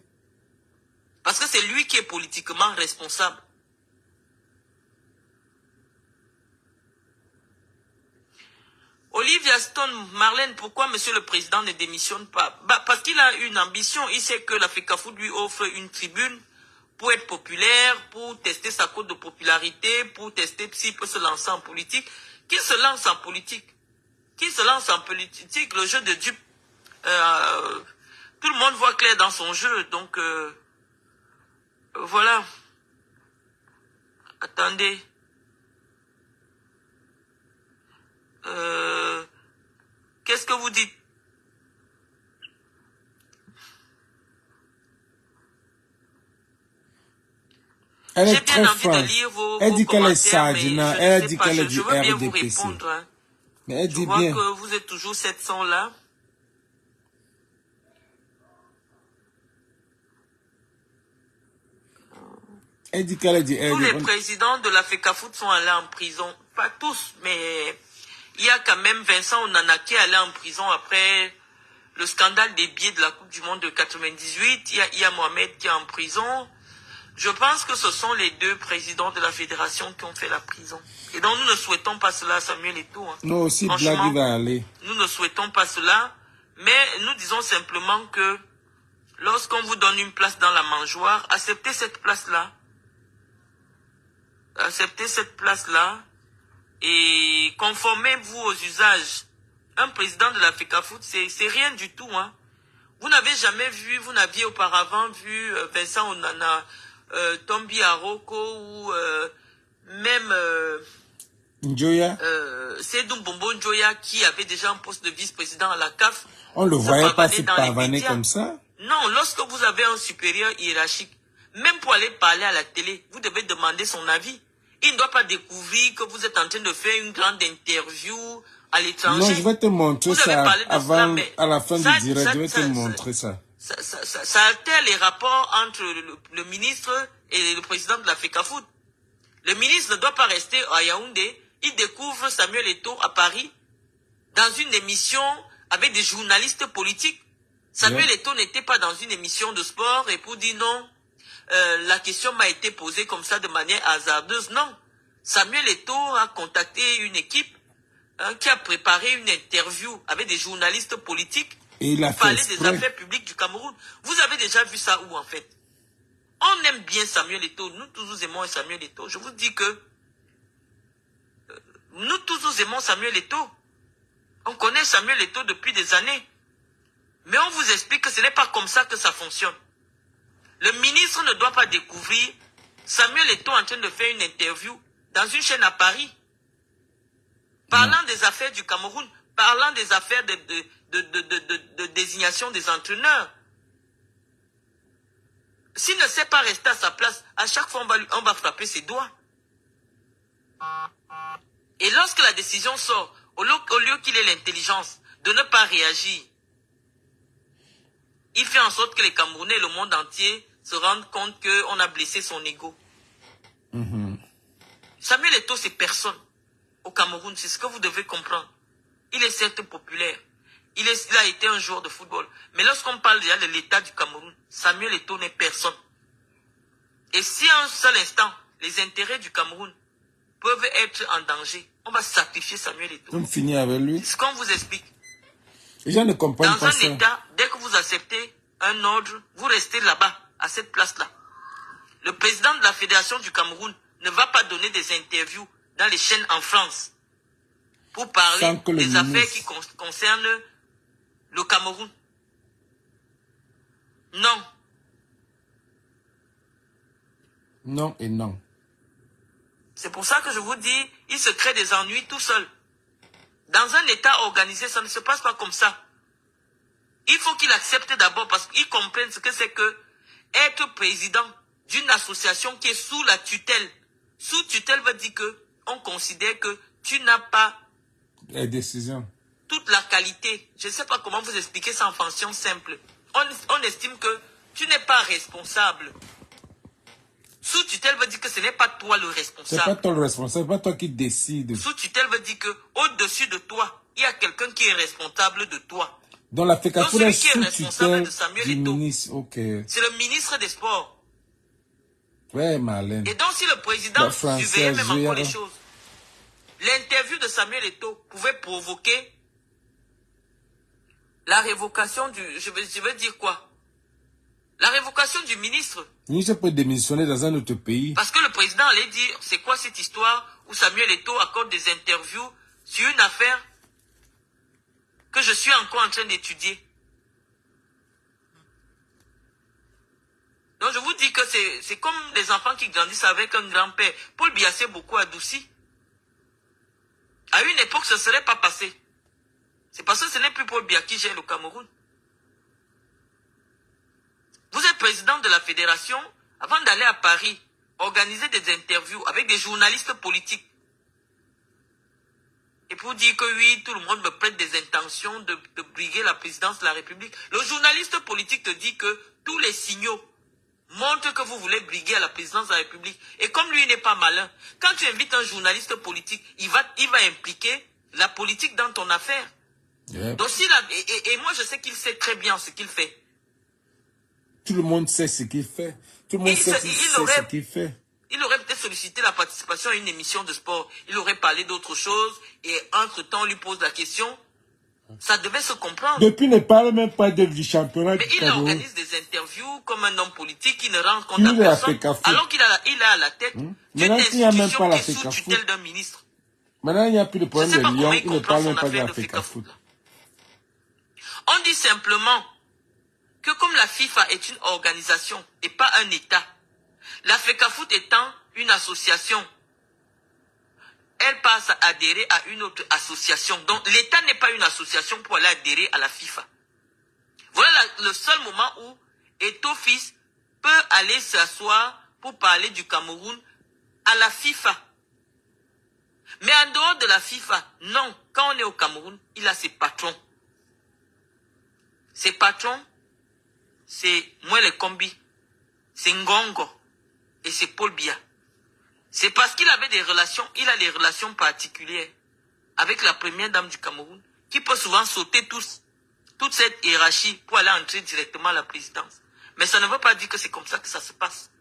Parce que c'est lui qui est politiquement responsable. Olivia Stone, Marlène, pourquoi monsieur le président ne démissionne pas? Parce qu'il a une ambition. Il sait que la FECAFOOT lui offre une tribune pour être populaire, pour tester sa cote de popularité, pour tester s'il peut se lancer en politique. Qu'il se lance en politique. Qu'il se lance en politique, le jeu de dupe. Tout le monde voit clair dans son jeu. Donc, voilà. Attendez. Qu'est-ce que vous dites? Elle J'ai est très bien envie de franche. lire vos Elle dit qu'elle est commentaires, sage, mais non, je elle ne sais dit pas, qu'elle est je du veux bien vous RDPC. répondre. Hein. Mais elle Je dit vois bien. que vous êtes toujours 700 là. Elle dit qu'elle est du Tous les RDPC. présidents de la FECAFOOT sont allés en prison. Pas tous, mais il y a quand même Vincent Onana qui est allé en prison après le scandale des billets de la Coupe du Monde de 98. Il y a Ia Mohamed qui est en prison. Je pense que ce sont les deux présidents de la fédération qui ont fait la prison. Et donc nous ne souhaitons pas cela à Samuel Eto'o. Hein. Nous aussi, Franchement, Blague va aller. nous ne souhaitons pas cela. Mais nous disons simplement que lorsqu'on vous donne une place dans la mangeoire, acceptez cette place-là. Acceptez cette place-là et conformez-vous aux usages. Un président de la FECAFOOT, c'est rien du tout. Hein. Vous n'avez jamais vu, vous n'aviez auparavant vu Vincent Onana, Tombi Aroko ou même Njoya, Seydou Bombo Njoya qui avait déjà un poste de vice-président à la CAF. on le voyait pas se dans les pavaner médias. comme ça. Non, lorsque vous avez un supérieur hiérarchique, même pour aller parler à la télé, vous devez demander son avis. Il ne doit pas découvrir que vous êtes en train de faire une grande interview à l'étranger. Non, je vais te montrer Vous avez ça parlé de avant, cela, mais à la fin ça- du direct, ça- je vais te ça- montrer ça. Ça altère les rapports entre le ministre et le président de la FECAFOOT. Le ministre ne doit pas rester à Yaoundé. Il découvre Samuel Eto'o à Paris dans une émission avec des journalistes politiques. Samuel Eto'o n'était pas dans une émission de sport et pour dire non, la question m'a été posée comme ça de manière hasardeuse. Non. Samuel Eto'o a contacté une équipe qui a préparé une interview avec des journalistes politiques Et il a pour fait parler des exprès. affaires publiques du Cameroun. Vous avez déjà vu ça où en fait? On aime bien Samuel Eto'o. Nous tous nous aimons Samuel Eto'o. Je vous dis que nous tous nous aimons Samuel Eto'o. On connaît Samuel Eto'o depuis des années. Mais on vous explique que ce n'est pas comme ça que ça fonctionne. Le ministre ne doit pas découvrir Samuel Eto'o en train de faire une interview dans une chaîne à Paris. Parlant des affaires du Cameroun, parlant des affaires de désignation des entraîneurs. S'il ne sait pas rester à sa place, à chaque fois on va frapper ses doigts. Et lorsque la décision sort, au lieu qu'il ait l'intelligence de ne pas réagir, il fait en sorte que les Camerounais et le monde entier se rendent compte qu'on a blessé son ego. Samuel Eto'o, c'est personne au Cameroun, c'est ce que vous devez comprendre. Il est certes populaire. Il a été un joueur de football. Mais lorsqu'on parle déjà de l'état du Cameroun, Samuel Eto'o n'est personne. Et si à un seul instant, les intérêts du Cameroun peuvent être en danger, on va sacrifier Samuel Eto'o. On finit avec lui. C'est ce qu'on vous explique. Les gens ne comprennent pas ça. Dans un état, dès que vous acceptez un ordre, vous restez là-bas, à cette place-là. Le président de la Fédération du Cameroun ne va pas donner des interviews dans les chaînes en France pour parler des affaires qui concernent le Cameroun. Non. Non et non. C'est pour ça que je vous dis, il se crée des ennuis tout seul. Dans un État organisé, ça ne se passe pas comme ça. Il faut qu'il accepte d'abord parce qu'il comprenne ce que c'est que être président d'une association qui est sous la tutelle. Sous tutelle veut dire que on considère que tu n'as pas les décisions. Toute la qualité. Je ne sais pas comment vous expliquer ça en fonction simple. On estime que tu n'es pas responsable. Sous tutelle veut dire que ce n'est pas toi le responsable. C'est pas toi le responsable, c'est pas toi qui décide. Sous tutelle veut dire que au-dessus de toi, il y a quelqu'un qui est responsable de toi. Dans la FECAFOOT est sous tutelle du Eto'o, ministre. Ok. c'est le ministre des Sports. Ouais, Marlène. Et donc si le président surveillait même encore les choses, l'interview de Samuel Eto'o pouvait provoquer la révocation du... Je veux dire quoi? La révocation du ministre. Le ministre peut démissionner dans un autre pays. Parce que le président allait dire, c'est quoi cette histoire où Samuel Eto'o accorde des interviews sur une affaire que je suis encore en train d'étudier. Donc je vous dis que c'est comme les enfants qui grandissent avec un grand-père. Paul Biya s'est beaucoup adouci. À une époque, ce ne serait pas passé. C'est parce que ce n'est plus Paul Biya qui gère le Cameroun. Vous êtes président de la fédération, avant d'aller à Paris, organiser des interviews avec des journalistes politiques. Et pour dire que oui, tout le monde me prête des intentions de briguer la présidence de la République. Le journaliste politique te dit que tous les signaux montrent que vous voulez briguer à la présidence de la République. Et comme lui n'est pas malin, quand tu invites un journaliste politique, il va impliquer la politique dans ton affaire. Yep. Donc et moi je sais qu'il sait très bien ce qu'il fait. Tout le monde sait ce qu'il fait. Tout le monde sait ce qu'il fait. Il aurait peut-être sollicité la participation à une émission de sport. Il aurait parlé d'autre chose. Et entre-temps, on lui pose la question. Ça devait se comprendre. Depuis, il ne parle même pas du championnat du Cameroun. Mais il organise des interviews comme un homme politique qui ne rend compte à personne. Alors qu'il a à la tête d'une institution qui est sous tutelle d'un ministre. Maintenant, il n'y a plus de problème de Lyon. Il ne parle même pas de la FECAFOOT. On dit simplement que comme la FIFA est une organisation et pas un État, la FECAFOOT étant une association, elle passe à adhérer à une autre association. Donc l'État n'est pas une association pour aller adhérer à la FIFA. Voilà le seul moment où Eto'o fils peut aller s'asseoir pour parler du Cameroun à la FIFA. Mais en dehors de la FIFA, non. Quand on est au Cameroun, il a ses patrons. Ses patrons, c'est Mouele Kombi, c'est Ngongo et c'est Paul Biya. C'est parce qu'il avait des relations, il a des relations particulières avec la première dame du Cameroun, qui peut souvent sauter toute cette hiérarchie pour aller entrer directement à la présidence. Mais ça ne veut pas dire que c'est comme ça que ça se passe.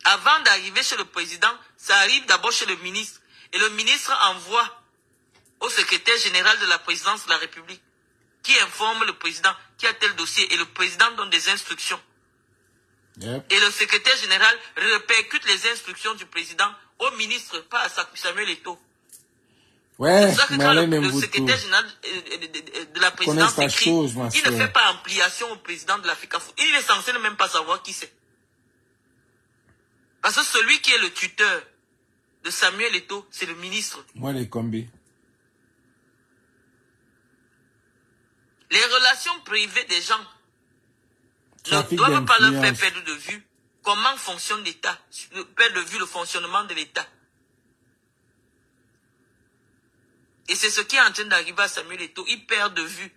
Avant d'arriver chez le président, ça arrive d'abord chez le ministre. Et le ministre envoie au secrétaire général de la présidence de la République, qui informe le président qui a tel dossier, et le président donne des instructions. Yep. Et le secrétaire général répercute les instructions du président au ministre, pas à Samuel Eto'o. Ouais, C'est pour ça que quand Marlène le Mboutou secrétaire général de la connaît présidence sa écrit, chose, ma il ne soeur. fait pas ampliation au président de l'Africafoot. Il est censé ne même pas savoir qui c'est. Parce que celui qui est le tuteur de Samuel Eto'o, c'est le ministre. Moi, les combis. Les relations privées des gens ne Trafic doivent pas leur faire d'influence. perdre de vue comment fonctionne l'État, perdre de vue le fonctionnement de l'État. Et c'est ce qui est en train d'arriver à Samuel Eto'o. Il perd de vue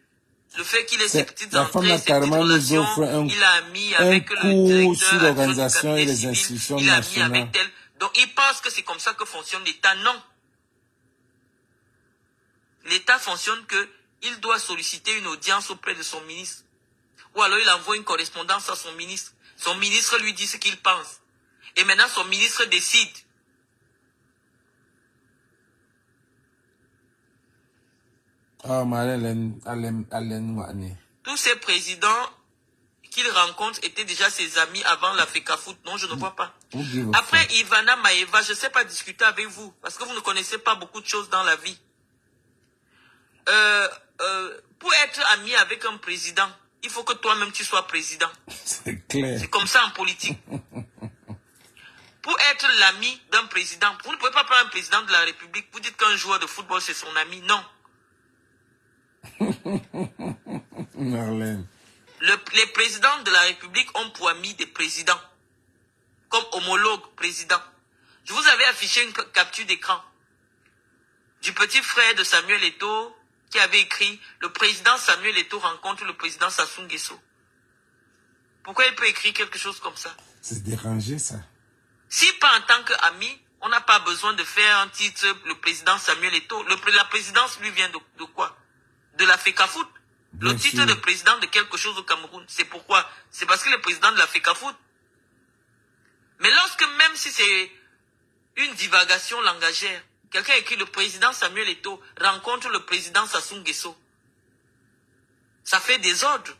le fait qu'il ait ses petites La femme entrées, a ses petites carrément nous relations. offre Il a mis un avec le cours directeur sur adjoint du l'organisation et cabinet les civil. institutions Il a mis nationales. avec tel. Donc il pense que c'est comme ça que fonctionne l'État. Non. L'État fonctionne que il doit solliciter une audience auprès de son ministre. Ou alors il envoie une correspondance à son ministre. Son ministre lui dit ce qu'il pense. Et maintenant son ministre décide. Ah, Marlène, Alain Ouane. Tous ces présidents qu'il rencontre étaient déjà ses amis avant l'Africafoot. Non, je ne vois pas. Après Ivana Maeva, je ne sais pas discuter avec vous, parce que vous ne connaissez pas beaucoup de choses dans la vie. Pour être ami avec un président, il faut que toi-même tu sois président. C'est clair. C'est comme ça en politique. Pour être l'ami d'un président, vous ne pouvez pas prendre un président de la République, vous dites qu'un joueur de football c'est son ami. Non. Marlène. Les présidents de la République ont pour amis des présidents, comme homologue président. Je vous avais affiché une capture d'écran du petit frère de Samuel Eto'o qui avait écrit « Le président Samuel Eto'o rencontre le président Sassou Nguesso ». Pourquoi il peut écrire quelque chose comme ça? C'est dérangé, ça. Si pas en tant qu'ami, on n'a pas besoin de faire un titre « Le président Samuel Eto'o ». La présidence lui vient de quoi? De l'Africafoot. Le titre de président de quelque chose au Cameroun. C'est pourquoi? C'est parce que le président de l'Africafoot. Mais lorsque, même si c'est une divagation langagère, quelqu'un écrit le président Samuel Eto'o rencontre le président Sassou Nguesso, ça fait désordre.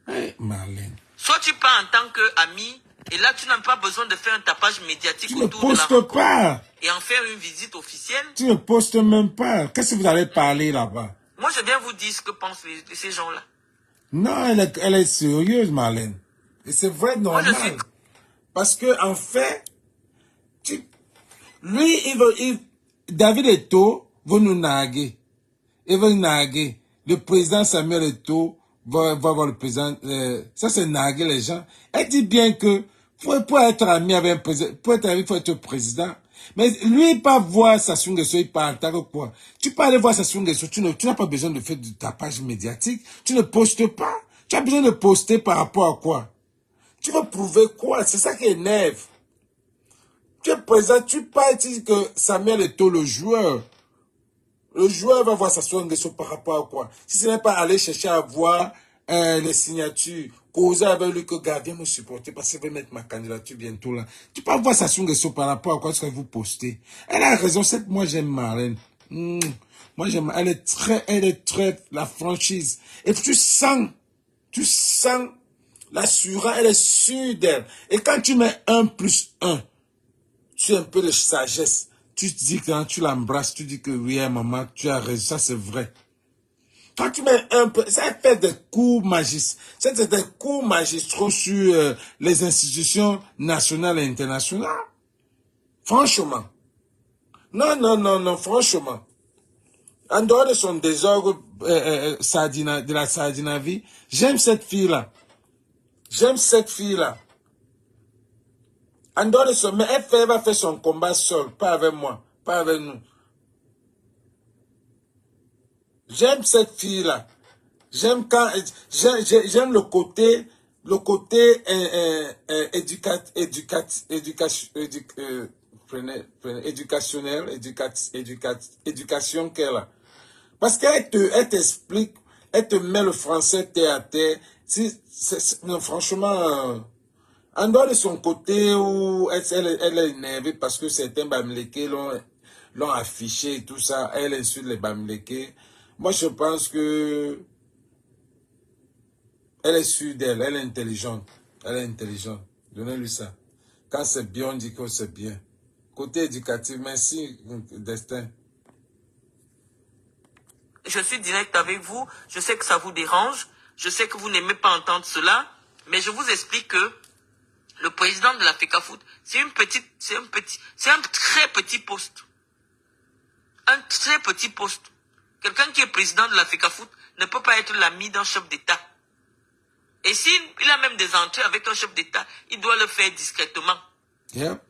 Hey, Marlène. Soit tu pars en tant qu'ami, et là tu n'as pas besoin de faire un tapage médiatique Tu ne autour de la postes rencontre pas. et en faire une visite officielle. Tu ne postes même pas. Qu'est-ce que vous allez parler là-bas? Moi, je viens vous dire ce que pensent ces gens-là. Non, elle est sérieuse, Marlène. Et c'est vrai, normal. Moi, je suis... Parce que, en fait, David Eto'o veut nous naguer. Il veut naguer. Le président Samuel Eto'o va voir le président. Ça, c'est naguer les gens. Elle dit bien que pour être ami avec un président, pour être ami, il faut être président. Mais lui, il pas voir Sassou Nguesso, il parle, t'as quoi? Tu peux aller voir Sassou Nguesso, tu n'as pas besoin de faire du tapage médiatique, tu ne postes pas. Tu as besoin de poster par rapport à quoi? Tu veux prouver quoi? C'est ça qui énerve. Tu es présent, tu parles, tu dis que Samuel Eto'o, le joueur va voir Sassou Nguesso par rapport à quoi? Si ce n'est pas aller chercher à voir les signatures, causer avec lui que gars, viens me supporter parce que je vais mettre ma candidature bientôt là. Tu peux voir Sassou Nguesso par rapport à quoi ce que vous postez. Elle a raison, c'est que moi j'aime Marlène. Moi j'aime, elle est très, la franchise. Et tu sens l'assurance, elle est sûre d'elle. Et quand tu mets 1+1, tu as un peu de sagesse. Tu te dis que quand tu l'embrasses, tu dis que oui, maman, tu as raison, ça c'est vrai. Quand tu mets un peu, ça fait des coups magistraux. C'est des coups magistraux sur les institutions nationales et internationales. Franchement. Non, franchement. En dehors de son désordre de la Sardinavie, j'aime cette fille-là. En dehors de son, mais elle va faire son combat seule, pas avec moi, pas avec nous. J'aime cette fille-là. J'aime le côté éducation qu'elle a. Parce qu'elle t'explique, elle te met le français terre à terre. Non, franchement, en dehors de son côté où elle est énervée parce que certains Bamileke l'ont affiché et tout ça, elle insulte les Bamileke. Moi, je pense que elle est sûre d'elle, elle est intelligente. Donnez-lui ça. Quand c'est bien, on dit que c'est bien. Côté éducatif, merci, Destin. Je suis direct avec vous. Je sais que ça vous dérange. Je sais que vous n'aimez pas entendre cela. Mais je vous explique que le président de la FECAFOOT, c'est un très petit poste. Un très petit poste. Quelqu'un qui est président de la FECAFOOT ne peut pas être l'ami d'un chef d'État. Et s'il a même des entrées avec un chef d'État, il doit le faire discrètement. Yep.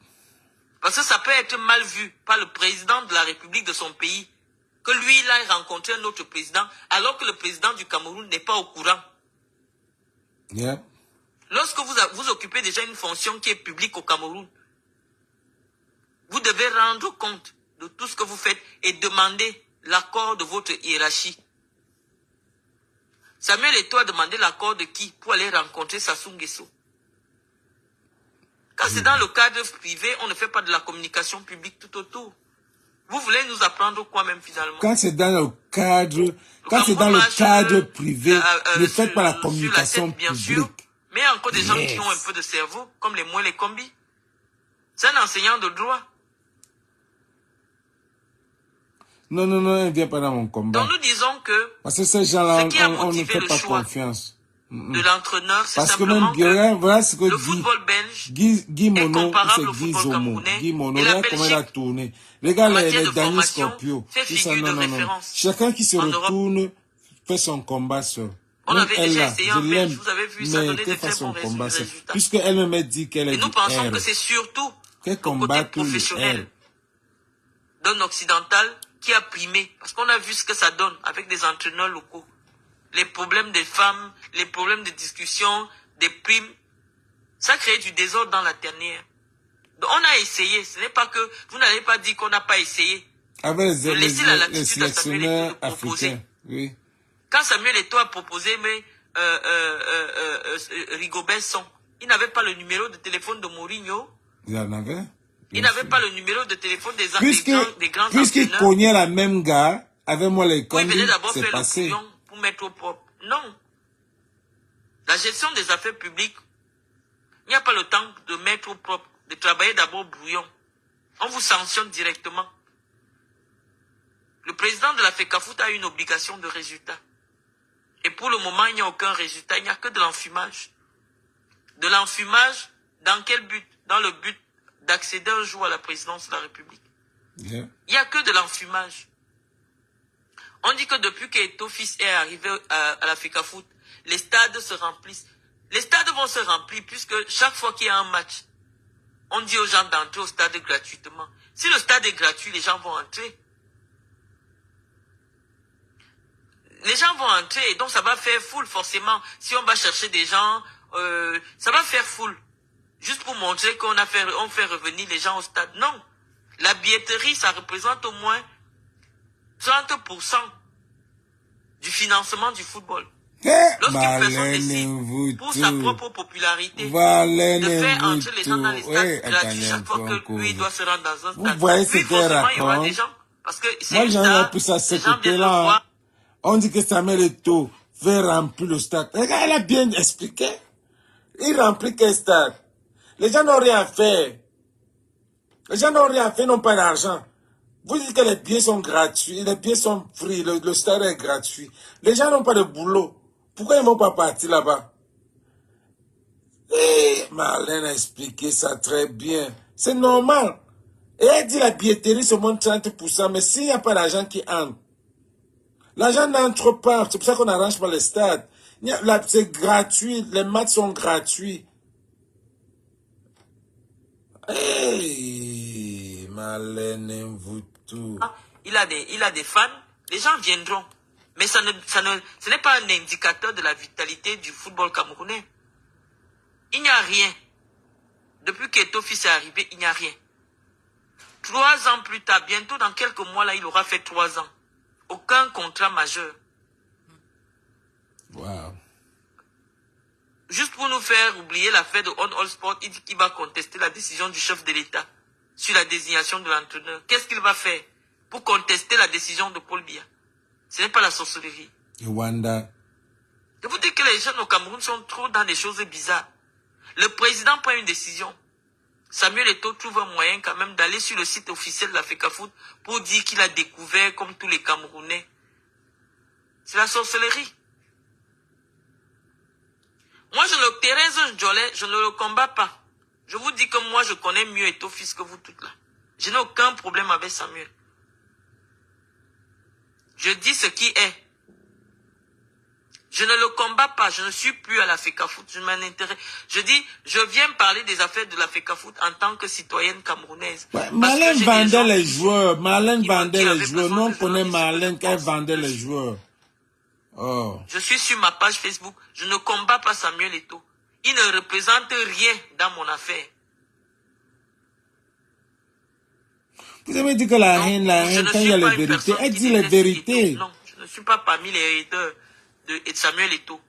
Parce que ça peut être mal vu par le président de la République de son pays. Que lui, il a rencontré un autre président, alors que le président du Cameroun n'est pas au courant. Yep. Lorsque vous occupez déjà une fonction qui est publique au Cameroun, vous devez rendre compte de tout ce que vous faites et demander l'accord de votre hiérarchie. Samuel Eto'o a demandé l'accord de qui pour aller rencontrer Sassou Nguesso? Quand c'est dans le cadre privé, on ne fait pas de la communication publique tout autour. Vous voulez nous apprendre quoi même finalement? Quand c'est dans le cadre, privé, ne faites pas la communication publique. Mais il y a encore des gens qui ont un peu de cerveau, comme les Moué les Kombi. C'est un enseignant de droit. Non, il ne vient pas dans mon combat. Donc nous disons que parce que ces gens-là, on ne fait pas choix confiance. De l'entraîneur, c'est parce simplement que même, voilà ce que le football belge Guy Mono, est comparable c'est au Guy football Zomo. camerounais. Guy Mono, Et la regarde comment il a Belgique, tourné. Les gars, en les matière de Daniel formation, Scorpio. fait Tout ça, figure non. de référence. Chacun qui se En Europe. retourne fait son combat seul. On Même avait elle, déjà là, essayé je en Belge, l'aime, vous avez vu, ça mais donnait qu'elle de très fasse son bons combat seul. résultats. Puisqu'elle me dit qu'elle est Et nous du pensons R. que c'est surtout Qu'elle le côté combat tous les professionnel R. d'un occidental qui a primé. Parce qu'on a vu ce que ça donne avec des entraîneurs locaux. Les problèmes des femmes, les problèmes de discussion, des primes. Ça crée du désordre dans la dernière. Donc on a essayé. Ce n'est pas que vous n'avez pas dit qu'on n'a pas essayé. Avec les sélectionneurs africains. Oui. Quand Samuel Eto'o a proposé, mais Rigobert Song, il n'avait pas le numéro de téléphone de Mourinho. Il en avait. Il n'avait pas le numéro de téléphone des grands entraîneurs. Puisqu'il cognait la même gars, avec moi les il venait conduits, d'abord c'est faire passé. le couillon pour mettre au propre. Non. La gestion des affaires publiques, il n'y a pas le temps de mettre au propre, de travailler d'abord brouillon. On vous sanctionne directement. Le président de la FECAFOOT a une obligation de résultat. Et pour le moment, il n'y a aucun résultat. Il n'y a que de l'enfumage. De l'enfumage, dans quel but? Dans le but d'accéder un jour à la présidence de la République. Yeah. Il n'y a que de l'enfumage. On dit que depuis qu'Eto'o fils est arrivé à la FECAFOOT, les stades se remplissent. Les stades vont se remplir puisque chaque fois qu'il y a un match, on dit aux gens d'entrer au stade gratuitement. Si le stade est gratuit, les gens vont entrer. Les gens vont entrer et donc ça va faire foule forcément. Si on va chercher des gens, ça va faire foule. Juste pour montrer qu'on fait revenir les gens au stade. Non. La billetterie, ça représente au moins 30% du financement du football. Lorsqu'une personne décide pour sa propre popularité de faire entrer les gens dans les stades gratuits chaque fois que lui doit se rendre dans un stade. Vous voyez ce qu'elle raconte? Il y aura des gens. Parce que moi, j'en ai plus à ce côté-là. On dit que Samuel Eto'o fait remplir le stade. Regarde, elle a bien expliqué. Il remplit quel stade? Les gens n'ont rien fait. Les gens n'ont rien fait, n'ont pas d'argent. Vous dites que les billets sont gratuits, les billets sont free, le stade est gratuit. Les gens n'ont pas de boulot. Pourquoi ils ne vont pas partir là-bas? Et Marlène a expliqué ça très bien. C'est normal. Et elle dit la billetterie se monte 30%, mais s'il n'y a pas d'argent qui entre, l'argent n'entre pas. C'est pour ça qu'on n'arrange pas les stades. C'est gratuit, les matchs sont gratuits. Hey, Marlène, vous tout. Il a des fans, les gens viendront. Mais ce n'est pas un indicateur de la vitalité du football camerounais. Il n'y a rien. Depuis qu'Eto'o fils est arrivé, il n'y a rien. 3 ans plus tard, bientôt dans quelques mois, là, il aura fait 3 ans. Aucun contrat majeur. Wow. Juste pour nous faire oublier l'affaire de On All Sport, il dit qu'il va contester la décision du chef de l'État sur la désignation de l'entraîneur. Qu'est-ce qu'il va faire pour contester la décision de Paul Biya? Ce n'est pas la sorcellerie. Rwanda. Je vous dis que les jeunes au Cameroun sont trop dans des choses bizarres. Le président prend une décision. Samuel Eto'o trouve un moyen quand même d'aller sur le site officiel de la FECAFOOT pour dire qu'il a découvert comme tous les Camerounais. C'est la sorcellerie. Moi, Thérèse Jolet, je ne le combats pas. Je vous dis que moi, je connais mieux Eto'o fils que vous toutes là. Je n'ai aucun problème avec Samuel. Je dis ce qui est. Je ne le combats pas. Je ne suis plus à la FECAFOOT. Je m'en intéresse. Je dis, je viens parler des affaires de la FECAFOOT en tant que citoyenne camerounaise. Ouais, Marlène vendait les joueurs. Marlène vendait les joueurs. Nous, on connaît Marlène qu'elle vendait les joueurs. Oh. Je suis sur ma page Facebook. Je ne combats pas Samuel Eto'o. Il ne représente rien dans mon affaire. Vous avez dit que la haine, quand il y a la vérité, elle dit les vérités. Non, je ne suis pas parmi les hériteurs de Samuel Eto'o.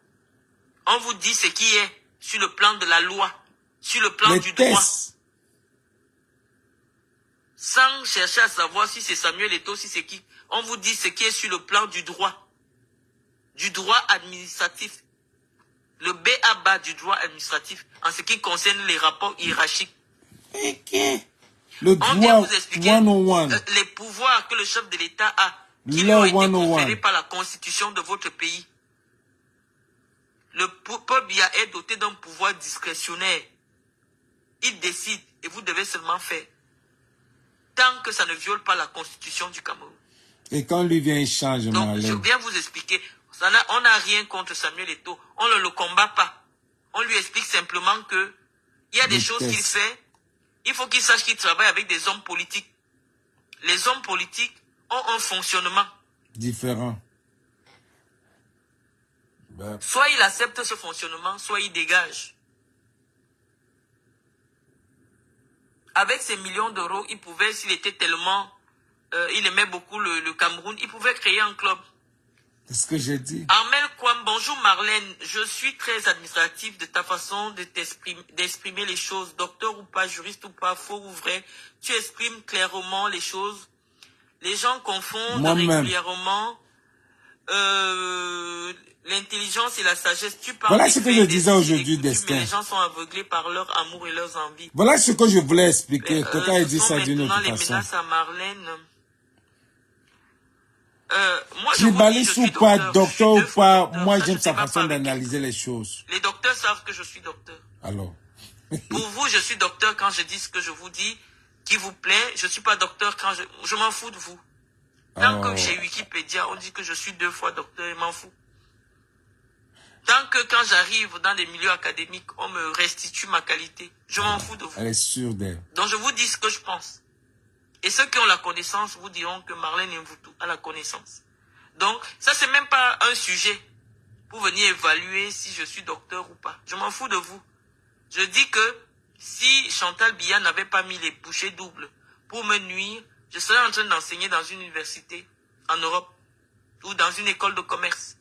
On vous dit ce qui est sur le plan de la loi, sur le plan du droit. Sans chercher à savoir si c'est Samuel Eto'o, si c'est qui. On vous dit ce qui est sur le plan du droit administratif. Le B.A.B.A. du droit administratif en ce qui concerne les rapports hiérarchiques. Le droit 101. Les pouvoirs que le chef de l'État a, qui lui ont été conférés par la constitution de votre pays. Le peuple Biya est doté d'un pouvoir discrétionnaire. Il décide et vous devez seulement faire. Tant que ça ne viole pas la constitution du Cameroun. Et quand lui vient, il change, donc, je viens vous expliquer. On n'a rien contre Samuel Eto'o. On ne le combat pas. On lui explique simplement que il y a des choses qu'il fait. Il faut qu'il sache qu'il travaille avec des hommes politiques. Les hommes politiques ont un fonctionnement différent. Soit il accepte ce fonctionnement, soit il dégage. Avec ces millions d'euros, il pouvait, s'il était tellement... il aimait beaucoup le Cameroun, il pouvait créer un club. C'est ce que j'ai dit. Armel Kwam, bonjour Marlène. Je suis très admiratif de ta façon d'exprimer les choses. Docteur ou pas, juriste ou pas, faux ou vrai. Tu exprimes clairement les choses. Les gens confondent régulièrement l'intelligence et la sagesse. Tu parles voilà ce que je disais aujourd'hui, Destin. Les gens sont aveuglés par leur amour et leurs envies. Voilà ce que je voulais expliquer. Quelqu'un a dit ça d'une autre façon. Les menaces à Marlène... moi, tribaliste ou pas, docteur ou pas, moi j'aime sa façon d'analyser les choses. Les docteurs savent que je suis docteur. Alors. Pour vous, je suis docteur quand je dis ce que je vous dis, qui vous plaît. Je ne suis pas docteur quand je m'en fous de vous. Tant que j'ai Wikipédia, on dit que je suis 2 fois docteur, je m'en fous. Tant que quand j'arrive dans des milieux académiques, on me restitue ma qualité, je m'en fous de vous. Elle est sûre d'elle. Donc je vous dis ce que je pense. Et ceux qui ont la connaissance vous diront que Marlène Mvutu a la connaissance. Donc, ça, c'est même pas un sujet pour venir évaluer si je suis docteur ou pas. Je m'en fous de vous. Je dis que si Chantal Biya n'avait pas mis les bouchées doubles pour me nuire, je serais en train d'enseigner dans une université en Europe ou dans une école de commerce.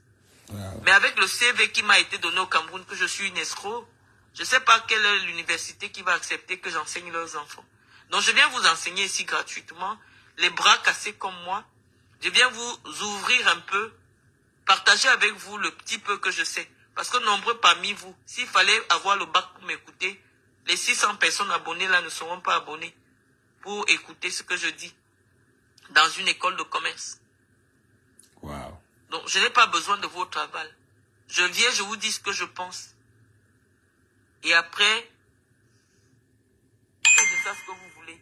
Wow. Mais avec le CV qui m'a été donné au Cameroun, que je suis une escroc, je ne sais pas quelle est l'université qui va accepter que j'enseigne leurs enfants. Donc, je viens vous enseigner ici gratuitement, les bras cassés comme moi. Je viens vous ouvrir un peu, partager avec vous le petit peu que je sais. Parce que nombreux parmi vous, s'il fallait avoir le bac pour m'écouter, les 600 personnes abonnées là ne seront pas abonnées pour écouter ce que je dis dans une école de commerce. Wow. Donc, je n'ai pas besoin de votre aval. Je viens, je vous dis ce que je pense. Et après, je sais ce que vous voulez.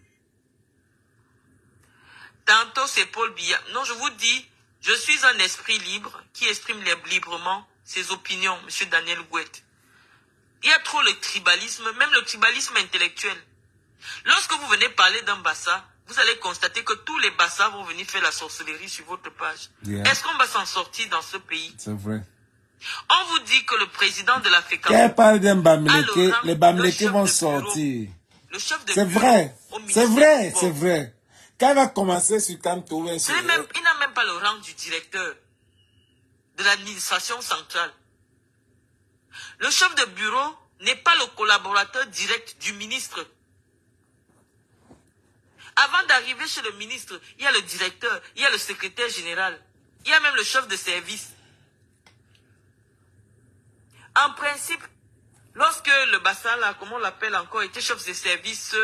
Tantôt, c'est Paul Biya. Non, je vous dis, je suis un esprit libre qui exprime librement ses opinions, M. Daniel Gouet. Il y a trop le tribalisme, même le tribalisme intellectuel. Lorsque vous venez parler d'un Bassa, vous allez constater que tous les Bassas vont venir faire la sorcellerie sur votre page. Yeah. Est-ce qu'on va s'en sortir dans ce pays? C'est vrai. On vous dit que le président de la FECAFOOT... Quand elle parle d'un Bamileke, les Bamileke vont sortir. C'est vrai. C'est vrai, c'est vrai. Quand elle va commencer sur Kanto... Il n'a même pas le rang du directeur de l'administration centrale. Le chef de bureau n'est pas le collaborateur direct du ministre. Avant d'arriver chez le ministre, il y a le directeur, il y a le secrétaire général, il y a même le chef de service. En principe, Lorsque le Bassa, là, comment on l'appelle encore, était chef de service,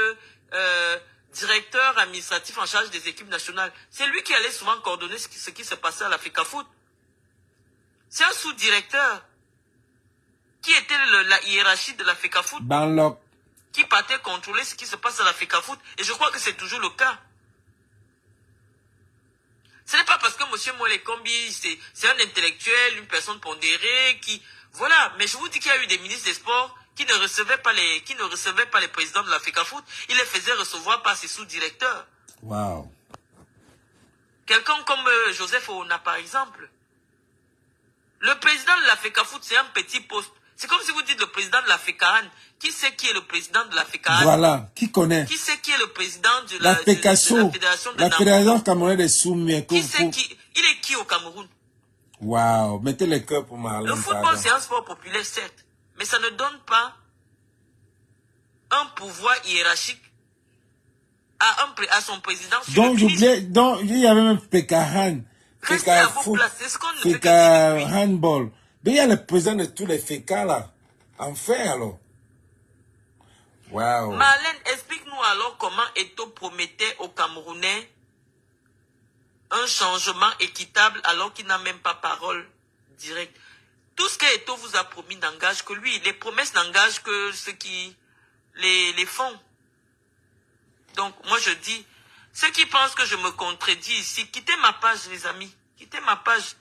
directeur administratif en charge des équipes nationales, c'est lui qui allait souvent coordonner ce qui se passait à l'Africa Foot. C'est un sous-directeur qui était la hiérarchie de l'Africa Foot, Banlock. qui partait contrôler ce qui se passe à l'Africa Foot. Et je crois que c'est toujours le cas. Ce n'est pas parce que M. Moele Kombi, c'est un intellectuel, une personne pondérée, qui... Voilà, mais je vous dis qu'il y a eu des ministres des Sports qui ne recevaient pas les présidents de l'Africa Foot. Ils les faisaient recevoir par ses sous-directeurs. Wow. Quelqu'un comme Joseph Ouna, par exemple. Le président de l'Africa Foot, c'est un petit poste. C'est comme si vous dites le président de l'Africa. Qui sait qui est le président de l'Africa? Voilà, qui connaît? Qui sait qui est le président de La la Fédération de la Fédération camerounaise des Soumis. Qui sait qui? Il est qui au Cameroun? Wow, mettez le cœur pour Marlène. Le football, c'est un sport populaire, certes, mais ça ne donne pas un pouvoir hiérarchique à son président. Donc, j'oubliais, donc, il y avait même Fekahan. Restez à vos places, c'est ce qu'on ne fait que Feka dire depuis. handball. Donc, il y a le président de tous les Feka là. Enfin, alors. Wow. Marlène, explique-nous alors comment Eto'o promettait aux Camerounais un changement équitable alors qu'il n'a même pas parole directe. Tout ce que Eto'o vous a promis n'engage que lui. Les promesses n'engagent que ceux qui les font. Donc, moi je dis, ceux qui pensent que je me contredis ici, quittez ma page, les amis. Quittez ma page.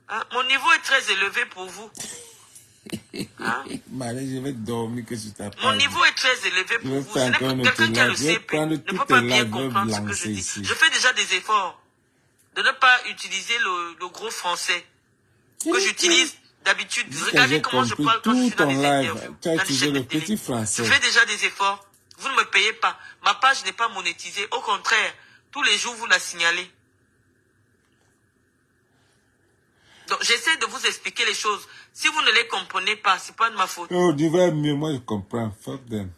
Hein? Mon niveau est très élevé pour vous. Hein? Marie, je vais dormir que sur ta page. Mon niveau est très élevé pour vous. Ce n'est pas quelqu'un qui a le CP ne peut pas bien comprendre ce que je dis. Je fais déjà des efforts de ne pas utiliser le gros français que j'utilise d'habitude. Regardez comment je parle quand je suis dans les interviews. Tu as utilisé le petit français. Je fais déjà des efforts. Vous ne me payez pas. Ma page n'est pas monétisée. Au contraire, tous les jours, vous la signalez. Donc, j'essaie de vous expliquer les choses. Si vous ne les comprenez pas, ce n'est pas de ma faute. Oh, tu vas mieux, moi je comprends. Fuck them.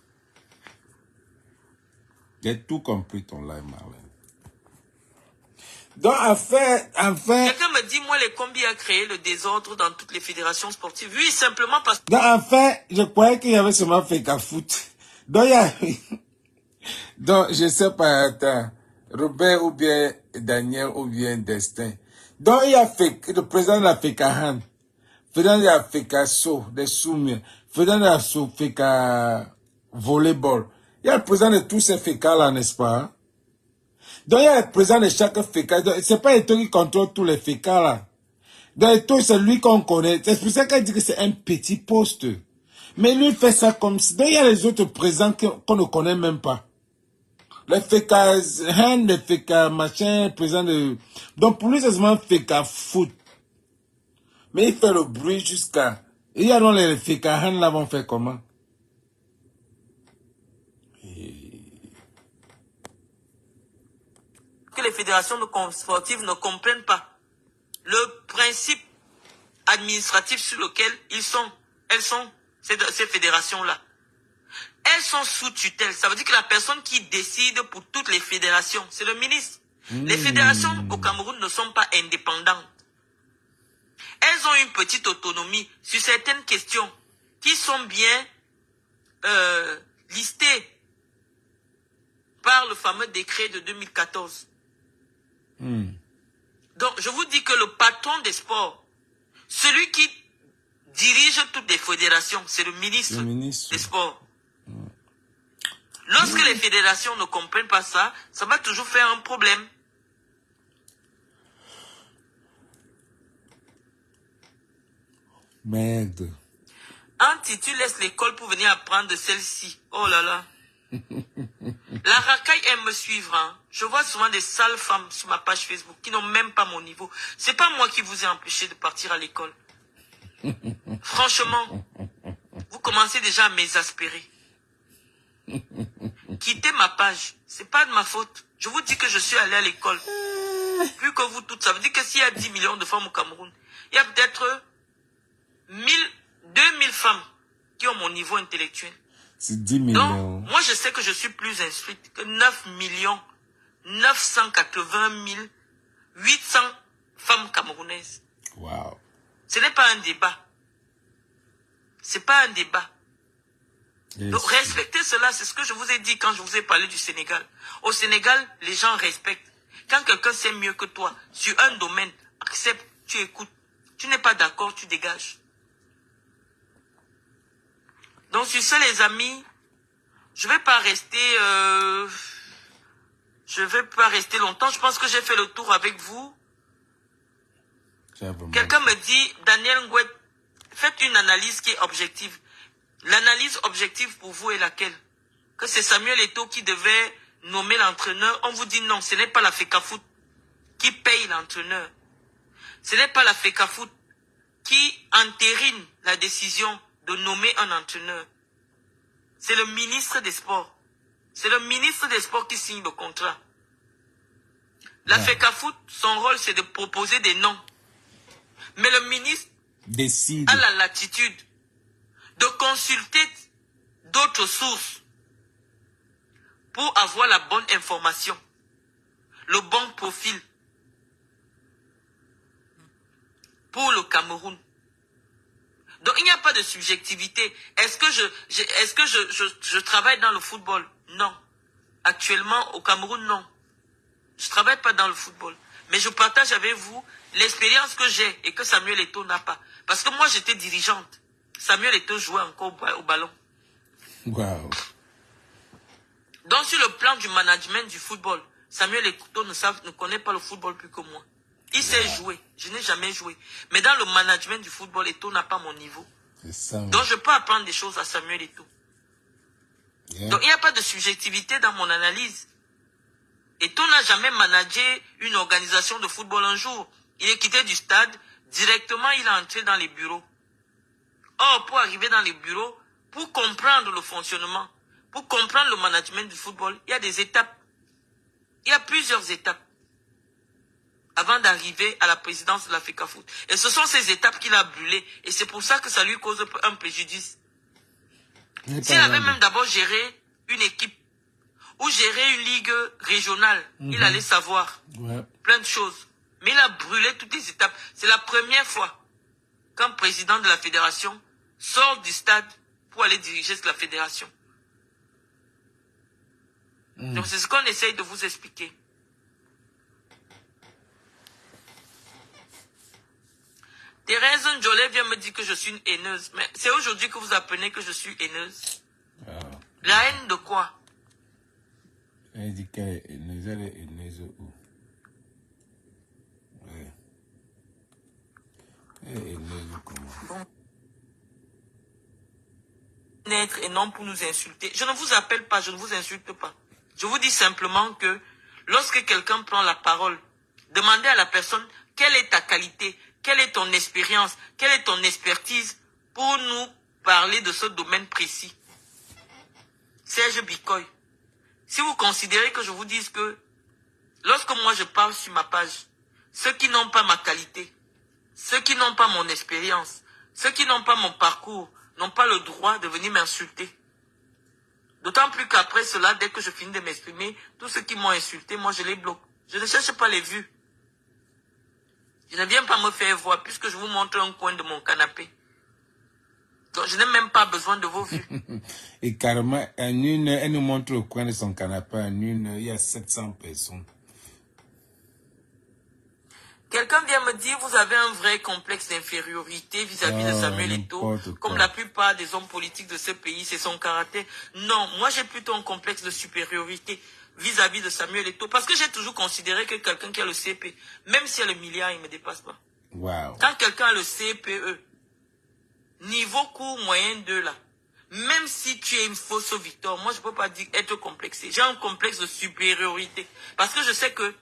J'ai tout compris ton live, Marlène. Donc, enfin... Quelqu'un me dit, moi, les combis a créé le désordre dans toutes les fédérations sportives. Oui, simplement parce que... Donc, enfin, je croyais qu'il y avait seulement Feka Foot. Donc, il y a... Donc, je sais pas, attends. Robert ou bien Daniel ou bien Destin. Donc, il y a le président de la Fekahan. Président de la Feka So, des Soumis. Président de la So, Feka Volleyball. Il y a le président de tous ces Feka là, n'est-ce pas? Donc, il y a le président de chaque Feka. C'est pas Eto'o qui contrôle tous les Feka là. Donc, Eto'o, c'est lui qu'on connaît. C'est pour ça qu'elle dit que c'est un petit poste. Mais lui, il fait ça comme si... Donc, il y a les autres présidents qu'on ne connaît même pas. Les Feka Hand, les Feka machin, président de... Donc, pour lui, c'est seulement Feka Foot. Mais il fait le bruit jusqu'à... Et il y a donc les Feka Hand là vont faire comment? que les fédérations sportives ne comprennent pas le principe administratif sur lequel elles sont, ces fédérations-là. Elles sont sous tutelle. Ça veut dire que la personne qui décide pour toutes les fédérations, c'est le ministre. Les fédérations au Cameroun ne sont pas indépendantes. Elles ont une petite autonomie sur certaines questions qui sont bien listées par le fameux décret de 2014. Donc, je vous dis que le patron des sports, celui qui dirige toutes les fédérations, c'est le ministre des sports. Lorsque les fédérations ne comprennent pas ça, ça va toujours faire un problème. Merde. Anti, tu laisses l'école pour venir apprendre de celle-ci. Oh là là. La racaille aime me suivre. Hein. Je vois souvent des sales femmes sur ma page Facebook qui n'ont même pas mon niveau. C'est pas moi qui vous ai empêché de partir à l'école. Franchement, vous commencez déjà à m'exaspérer. Quittez ma page. C'est pas de ma faute. Je vous dis que je suis allé à l'école. Plus que vous toutes. Ça veut dire que s'il y a 10 millions de femmes au Cameroun, il y a peut-être 2000 femmes qui ont mon niveau intellectuel. C'est 10 millions. Donc, moi, je sais que je suis plus instruite que 9 800 femmes camerounaises. Wow. Ce n'est pas un débat. C'est pas un débat. Yes. Donc respectez cela, c'est ce que je vous ai dit quand je vous ai parlé du Sénégal. Au Sénégal, les gens respectent. Quand quelqu'un sait mieux que toi, sur un domaine, accepte, tu écoutes. Tu n'es pas d'accord, tu dégages. Donc sur ce, les amis, je vais pas rester longtemps. Je pense que j'ai fait le tour avec vous. Quelqu'un me dit, Daniel Ngouet, faites une analyse qui est objective. L'analyse objective pour vous est laquelle? Que c'est Samuel Eto'o qui devait nommer l'entraîneur. On vous dit non, ce n'est pas la FECAFOOT qui paye l'entraîneur. Ce n'est pas la FECAFOOT qui entérine la décision de nommer un entraîneur. C'est le ministre des Sports. C'est le ministre des Sports qui signe le contrat. La FECAFOOT, son rôle, c'est de proposer des noms. Mais le ministre décide, a la latitude de consulter d'autres sources pour avoir la bonne information, le bon profil pour le Cameroun. Donc il n'y a pas de subjectivité. Est-ce que je travaille dans le football? Non. Actuellement au Cameroun, non. Je ne travaille pas dans le football. Mais je partage avec vous l'expérience que j'ai et que Samuel Eto'o n'a pas. Parce que moi j'étais dirigeante. Samuel Eto'o jouait encore au ballon. Wow. Donc sur le plan du management du football, Samuel Eto'o ne connaît pas le football plus que moi. Il sait jouer. Je n'ai jamais joué. Mais dans le management du football, Eto'o n'a pas mon niveau. Ça, donc je peux apprendre des choses à Samuel Eto'o. Yeah. Donc il n'y a pas de subjectivité dans mon analyse. Eto'o n'a jamais managé une organisation de football un jour. Il est quitté du stade, directement il est entré dans les bureaux. Or, pour arriver dans les bureaux, pour comprendre le fonctionnement, pour comprendre le management du football, il y a des étapes. Il y a plusieurs étapes avant d'arriver à la présidence de la FECAFOOT. Et ce sont ces étapes qu'il a brûlées. Et c'est pour ça que ça lui cause un préjudice. S'il avait même d'abord géré une équipe ou géré une ligue régionale, il allait savoir plein de choses. Mais il a brûlé toutes les étapes. C'est la première fois qu'un président de la fédération sort du stade pour aller diriger la fédération. Donc c'est ce qu'on essaye de vous expliquer. Thérèse Njolet vient me dire que je suis une haineuse. Mais c'est aujourd'hui que vous apprenez que je suis haineuse. La haine de quoi? Elle dit qu'elle est haineuse où? Ouais. Elle est haineuse comment? Bon. Naître et non pour nous insulter. Je ne vous appelle pas, je ne vous insulte pas. Je vous dis simplement que lorsque quelqu'un prend la parole, demandez à la personne quelle est ta qualité, quelle est ton expérience, quelle est ton expertise pour nous parler de ce domaine précis. Serge Bikoy, si vous considérez que je vous dise que lorsque moi je parle sur ma page, ceux qui n'ont pas ma qualité, ceux qui n'ont pas mon expérience, ceux qui n'ont pas mon parcours, n'ont pas le droit de venir m'insulter. D'autant plus qu'après cela, dès que je finis de m'exprimer, tous ceux qui m'ont insulté, moi je les bloque. Je ne cherche pas les vues. Je ne viens pas me faire voir puisque je vous montre un coin de mon canapé. Donc je n'ai même pas besoin de vos vues. Et carrément, elle nous montre le coin de son canapé. Il y a 700 personnes. Quelqu'un vient me dire, vous avez un vrai complexe d'infériorité vis-à-vis de Samuel Eto'o. Comme la plupart des hommes politiques de ce pays, c'est son caractère. Non, moi j'ai plutôt un complexe de supériorité vis-à-vis de Samuel Eto'o. Parce que j'ai toujours considéré que quelqu'un qui a le CP, même s'il a le milliard, il ne me dépasse pas. Wow. Quand quelqu'un a le CPE, niveau court moyen 2 là, même si tu es une fausse victoire, moi je ne peux pas dire être complexé. J'ai un complexe de supériorité. Parce que je sais que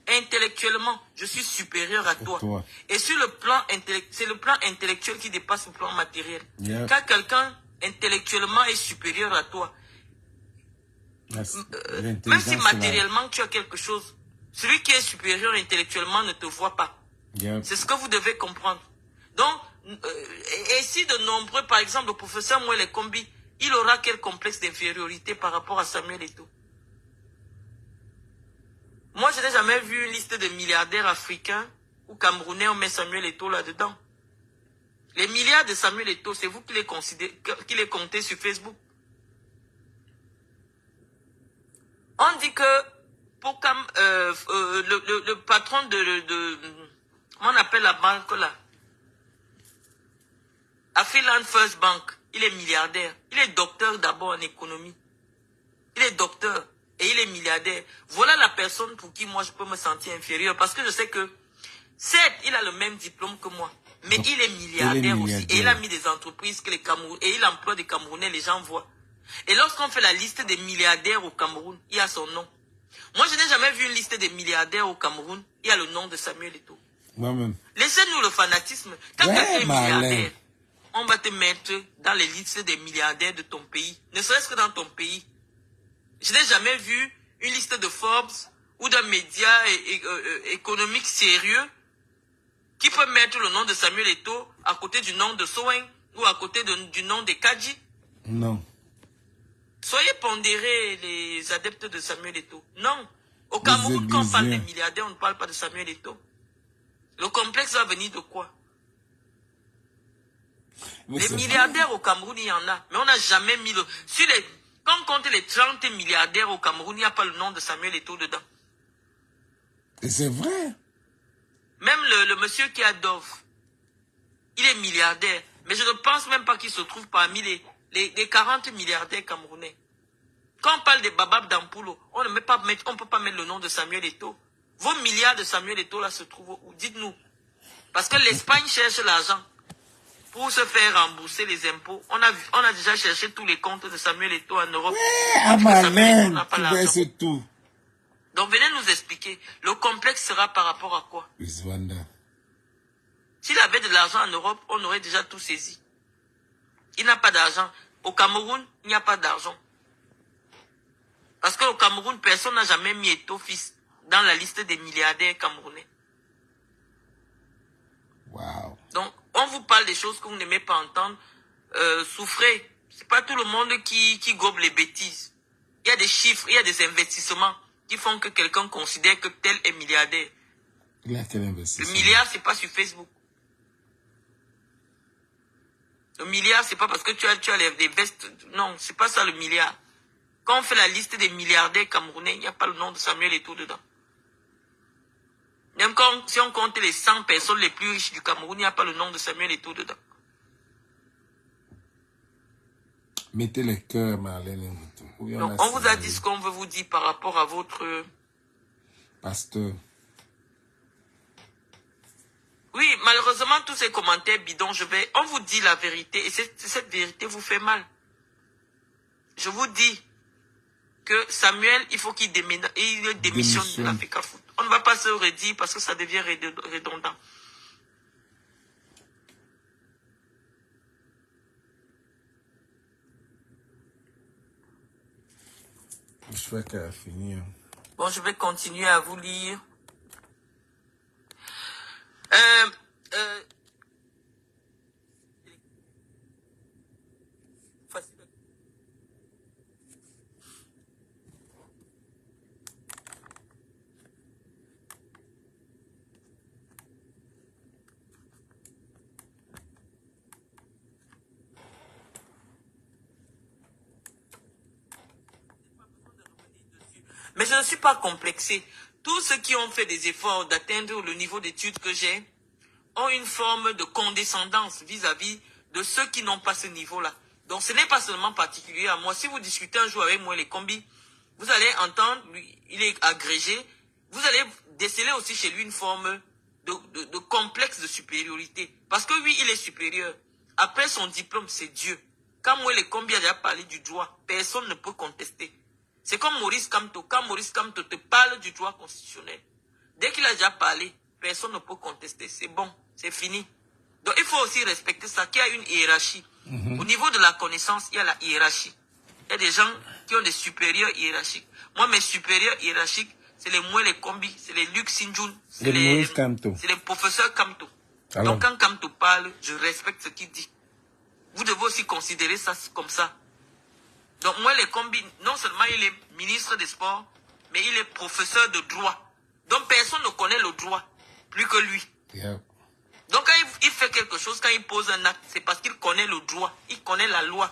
intellectuellement, je suis supérieur à toi. Et sur le plan intellectuel, c'est le plan intellectuel qui dépasse le plan matériel. Yeah. Quand quelqu'un intellectuellement est supérieur à toi, même si matériellement tu as quelque chose, celui qui est supérieur intellectuellement ne te voit pas. Yeah. C'est ce que vous devez comprendre. Donc, et si de nombreux, par exemple, le professeur Mouele Kombi, il aura quel complexe d'infériorité par rapport à Samuel Eto'o? Moi, je n'ai jamais vu une liste de milliardaires africains ou camerounais, on met Samuel Eto'o là-dedans. Les milliards de Samuel Eto'o, c'est vous qui les comptez sur Facebook. On dit que pour le patron comment on appelle la banque là, Afriland First Bank, il est milliardaire. Il est docteur d'abord en économie. Il est docteur et il est milliardaire. Voilà la personne pour qui moi je peux me sentir inférieur. Parce que je sais que, certes, il a le même diplôme que moi. Mais il est milliardaire aussi. Et il a mis des entreprises que les Camerounais, et il emploie des Camerounais, les gens voient. Et lorsqu'on fait la liste des milliardaires au Cameroun, il y a son nom. Moi, je n'ai jamais vu une liste des milliardaires au Cameroun. Il y a le nom de Samuel Eto'o. Moi-même. Laissez-nous le fanatisme. Quand quelqu'un est milliardaire, on va te mettre dans les listes des milliardaires de ton pays. Ne serait-ce que dans ton pays. Je n'ai jamais vu une liste de Forbes ou d'un média économique sérieux qui peut mettre le nom de Samuel Eto'o à côté du nom de Sowen ou à côté du nom de Kadji. Non. Soyez pondérés, les adeptes de Samuel Eto'o. Non. Au Cameroun, quand on parle des milliardaires, on ne parle pas de Samuel Eto'o. Le complexe va venir de quoi? Les milliardaires au Cameroun, il y en a. Mais on n'a jamais mis le... Quand on compte les 30 milliardaires au Cameroun, il n'y a pas le nom de Samuel Eto'o dedans. Et c'est vrai. Même le monsieur qui a Dove, il est milliardaire. Mais je ne pense même pas qu'il se trouve parmi les 40 milliardaires camerounais. Quand on parle des Babab d'Ampulo, on ne peut pas mettre le nom de Samuel Eto'o. Vos milliards de Samuel Eto'o là se trouvent où? Dites-nous. Parce que l'Espagne cherche l'argent pour se faire rembourser les impôts. On a déjà cherché tous les comptes de Samuel Eto'o en Europe. C'est tout. Donc venez nous expliquer. Le complexe sera par rapport à quoi? S'il avait de l'argent en Europe, on aurait déjà tout saisi. Il n'a pas d'argent. Au Cameroun, il n'y a pas d'argent. Parce qu'au Cameroun, personne n'a jamais mis Eto'o fils dans la liste des milliardaires camerounais. Wow. Donc, on vous parle des choses que vous n'aimez pas entendre. Souffrez. C'est pas tout le monde qui gobe les bêtises. Il y a des chiffres, il y a des investissements qui font que quelqu'un considère que tel est milliardaire. Il a quel investissement? Le milliard, c'est pas sur Facebook. Le milliard, c'est pas parce que tu as des vestes. Non, c'est pas ça le milliard. Quand on fait la liste des milliardaires camerounais, il n'y a pas le nom de Samuel Eto'o dedans. Même si on compte les 100 personnes les plus riches du Cameroun, il n'y a pas le nom de Samuel Eto'o dedans. Mettez le cœur, Marlène. Donc, on vous a dit ce qu'on veut vous dire par rapport à votre... pasteur. Oui, malheureusement, tous ces commentaires bidons, on vous dit la vérité, et cette vérité vous fait mal. Je vous dis que Samuel, il faut qu'il démissionne de l'Africa Foot. On ne va pas se redire parce que ça devient redondant. Je souhaite qu'elle a fini. Bon, je vais continuer à vous lire. Mais je ne suis pas complexé. Tous ceux qui ont fait des efforts d'atteindre le niveau d'études que j'ai ont une forme de condescendance vis-à-vis de ceux qui n'ont pas ce niveau-là. Donc ce n'est pas seulement particulier à moi. Si vous discutez un jour avec moi les combis, vous allez entendre, lui, il est agrégé, vous allez déceler aussi chez lui une forme de complexe de supériorité. Parce que oui, il est supérieur. Après son diplôme, c'est Dieu. Quand moi les combis a déjà parlé du droit, personne ne peut contester. C'est comme Maurice Kamto. Quand Maurice Kamto te parle du droit constitutionnel, dès qu'il a déjà parlé, personne ne peut contester. C'est bon, c'est fini. Donc il faut aussi respecter ça, qu'il y a une hiérarchie. Au niveau de la connaissance, il y a la hiérarchie. Il y a des gens qui ont des supérieurs hiérarchiques. Moi, mes supérieurs hiérarchiques, c'est les Moué, les Kombi, c'est les Luc Sinjoun, c'est les professeurs Kamto. Alors. Donc quand Kamto parle, je respecte ce qu'il dit. Vous devez aussi considérer ça comme ça. Donc moi, les combis, non seulement il est ministre des Sports, mais il est professeur de droit. Donc personne ne connaît le droit plus que lui. Yeah. Donc quand il fait quelque chose, quand il pose un acte, c'est parce qu'il connaît le droit, il connaît la loi.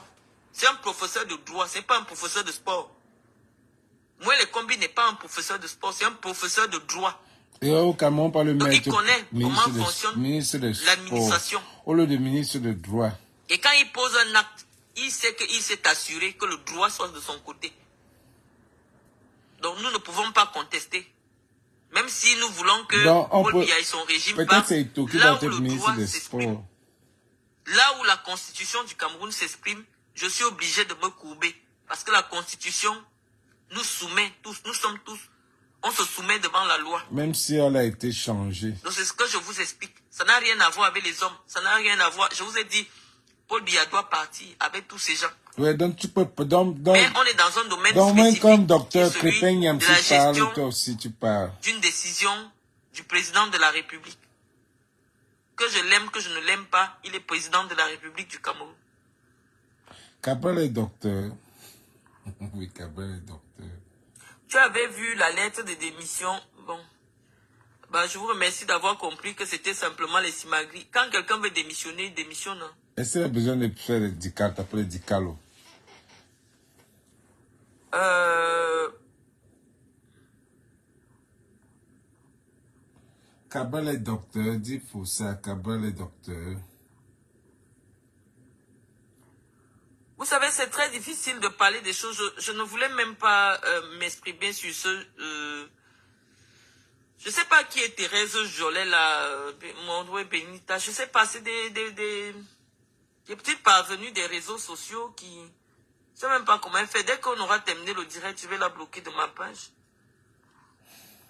C'est un professeur de droit, c'est pas un professeur de sport. Moi, le combi n'est pas un professeur de sport, c'est un professeur de droit. Et au Cameroun, pas le Donc maître il connaît comment fonctionne l'administration. Au lieu de ministre de droit. Et quand il pose un acte, il sait qu'il s'est assuré que le droit soit de son côté. Donc nous ne pouvons pas contester. Même si nous voulons que Paul Biya et son régime partent, là où le droit s'exprime, là où la constitution du Cameroun s'exprime, je suis obligé de me courber. Parce que la constitution nous soumet tous, nous sommes tous, on se soumet devant la loi. Même si elle a été changée. Donc c'est ce que je vous explique. Ça n'a rien à voir avec les hommes. Ça n'a rien à voir. Je vous ai dit, Paul Biya doit partir avec tous ces gens. Ouais, donc tu peux... Mais on est dans un domaine spécifique. Comme docteur Crépin Yamsi parle, toi aussi tu parles. D'une décision du président de la République. Que je l'aime, que je ne l'aime pas, il est président de la République du Cameroun. Cabral est docteur. Oui, Cabral est docteur. Tu avais vu la lettre de démission. Bon. Bah, je vous remercie d'avoir compris que c'était simplement les Simagri. Quand quelqu'un veut démissionner, il démissionne. Est-ce qu'il a besoin de faire le dical, t'appelles le dicalo? Cabral est docteur, dis pour ça, Cabral est docteur. Vous savez, c'est très difficile de parler des choses. Je ne voulais même pas m'exprimer sur ce... je ne sais pas qui est Thérèse Jolet, là, Mondoué Benita. Je ne sais pas, c'est des petites parvenues des réseaux sociaux qui... Je ne sais même pas comment elle fait. Dès qu'on aura terminé le direct, je vais la bloquer de ma page.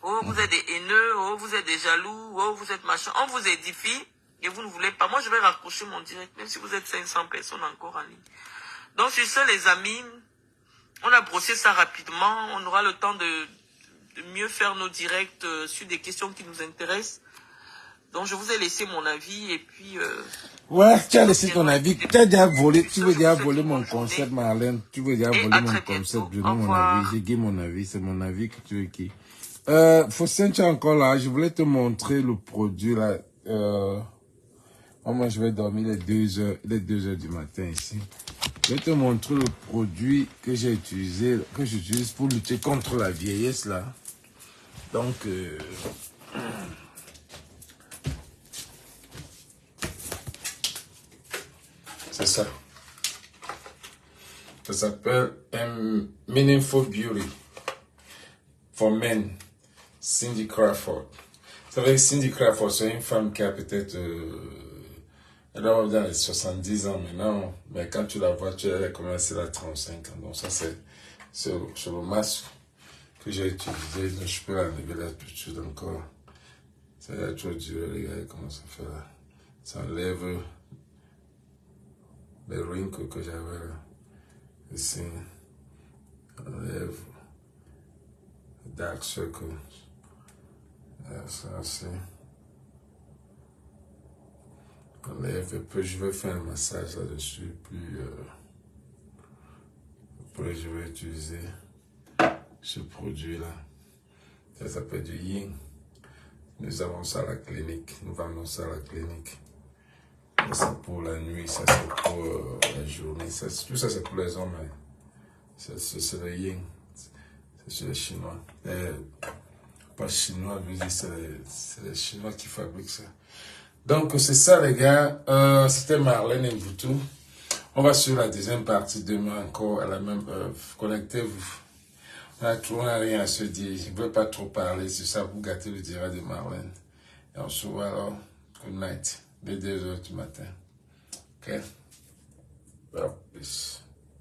Oh, vous êtes des haineux, oh, vous êtes des jaloux, oh, vous êtes machin. On vous édifie et vous ne voulez pas. Moi, je vais raccrocher mon direct, même si vous êtes 500 personnes encore en ligne. Donc, sur ce, les amis, on a brossé ça rapidement. On aura le temps de mieux faire nos directs sur des questions qui nous intéressent. Donc, je vous ai laissé mon avis et puis... ouais, tu as laissé ton avis. Tu as déjà volé, tu veux déjà voler mon concept, Marlène. Tu veux déjà voler mon concept. Je donne mon avis. J'ai dit mon avis. C'est mon avis que tu veux qui. Faustin, tu es encore là. Je voulais te montrer le produit là. Moi, je vais dormir les 2 heures du matin ici. Je vais te montrer le produit que j'ai utilisé, que j'utilise pour lutter contre la vieillesse là. Donc, c'est ça. Ça s'appelle Meaningful Beauty for Men, Cindy Crawford. Vous savez, Cindy Crawford, c'est une femme qui a peut-être... elle doit avoir dans les 70 ans maintenant, mais quand tu la vois, tu as commencé à 35 ans. Donc ça, c'est le masque que j'ai utilisé. Donc je peux l'enlever là tout de suite encore. Ça a trop dur, les gars, comment ça fait là. Ça enlève les wrinkles que j'avais là. Ici, ça enlève les dark circles. Ça, c'est... enlève un peu, je vais faire un massage là-dessus, puis après je vais utiliser ce produit-là. Ça s'appelle du Yin. Nous avons ça à la clinique, nous vendons ça à la clinique. Ça c'est pour la nuit, ça c'est pour la journée, ça, tout ça c'est pour les hommes. Hein. C'est le Yin, c'est les Chinois. Pas chinois, je veux dire, c'est les Chinois qui fabriquent ça. Donc, c'est ça, les gars. C'était Marlène Mvutu. On va sur la deuxième partie demain encore à la même heure. Connectez-vous. On n'a rien à se dire. Je ne veux pas trop parler sur ça pour gâter le direct de Marlène. Et on se voit alors. Good night. Dès 2 heures du matin. OK? Well, peace.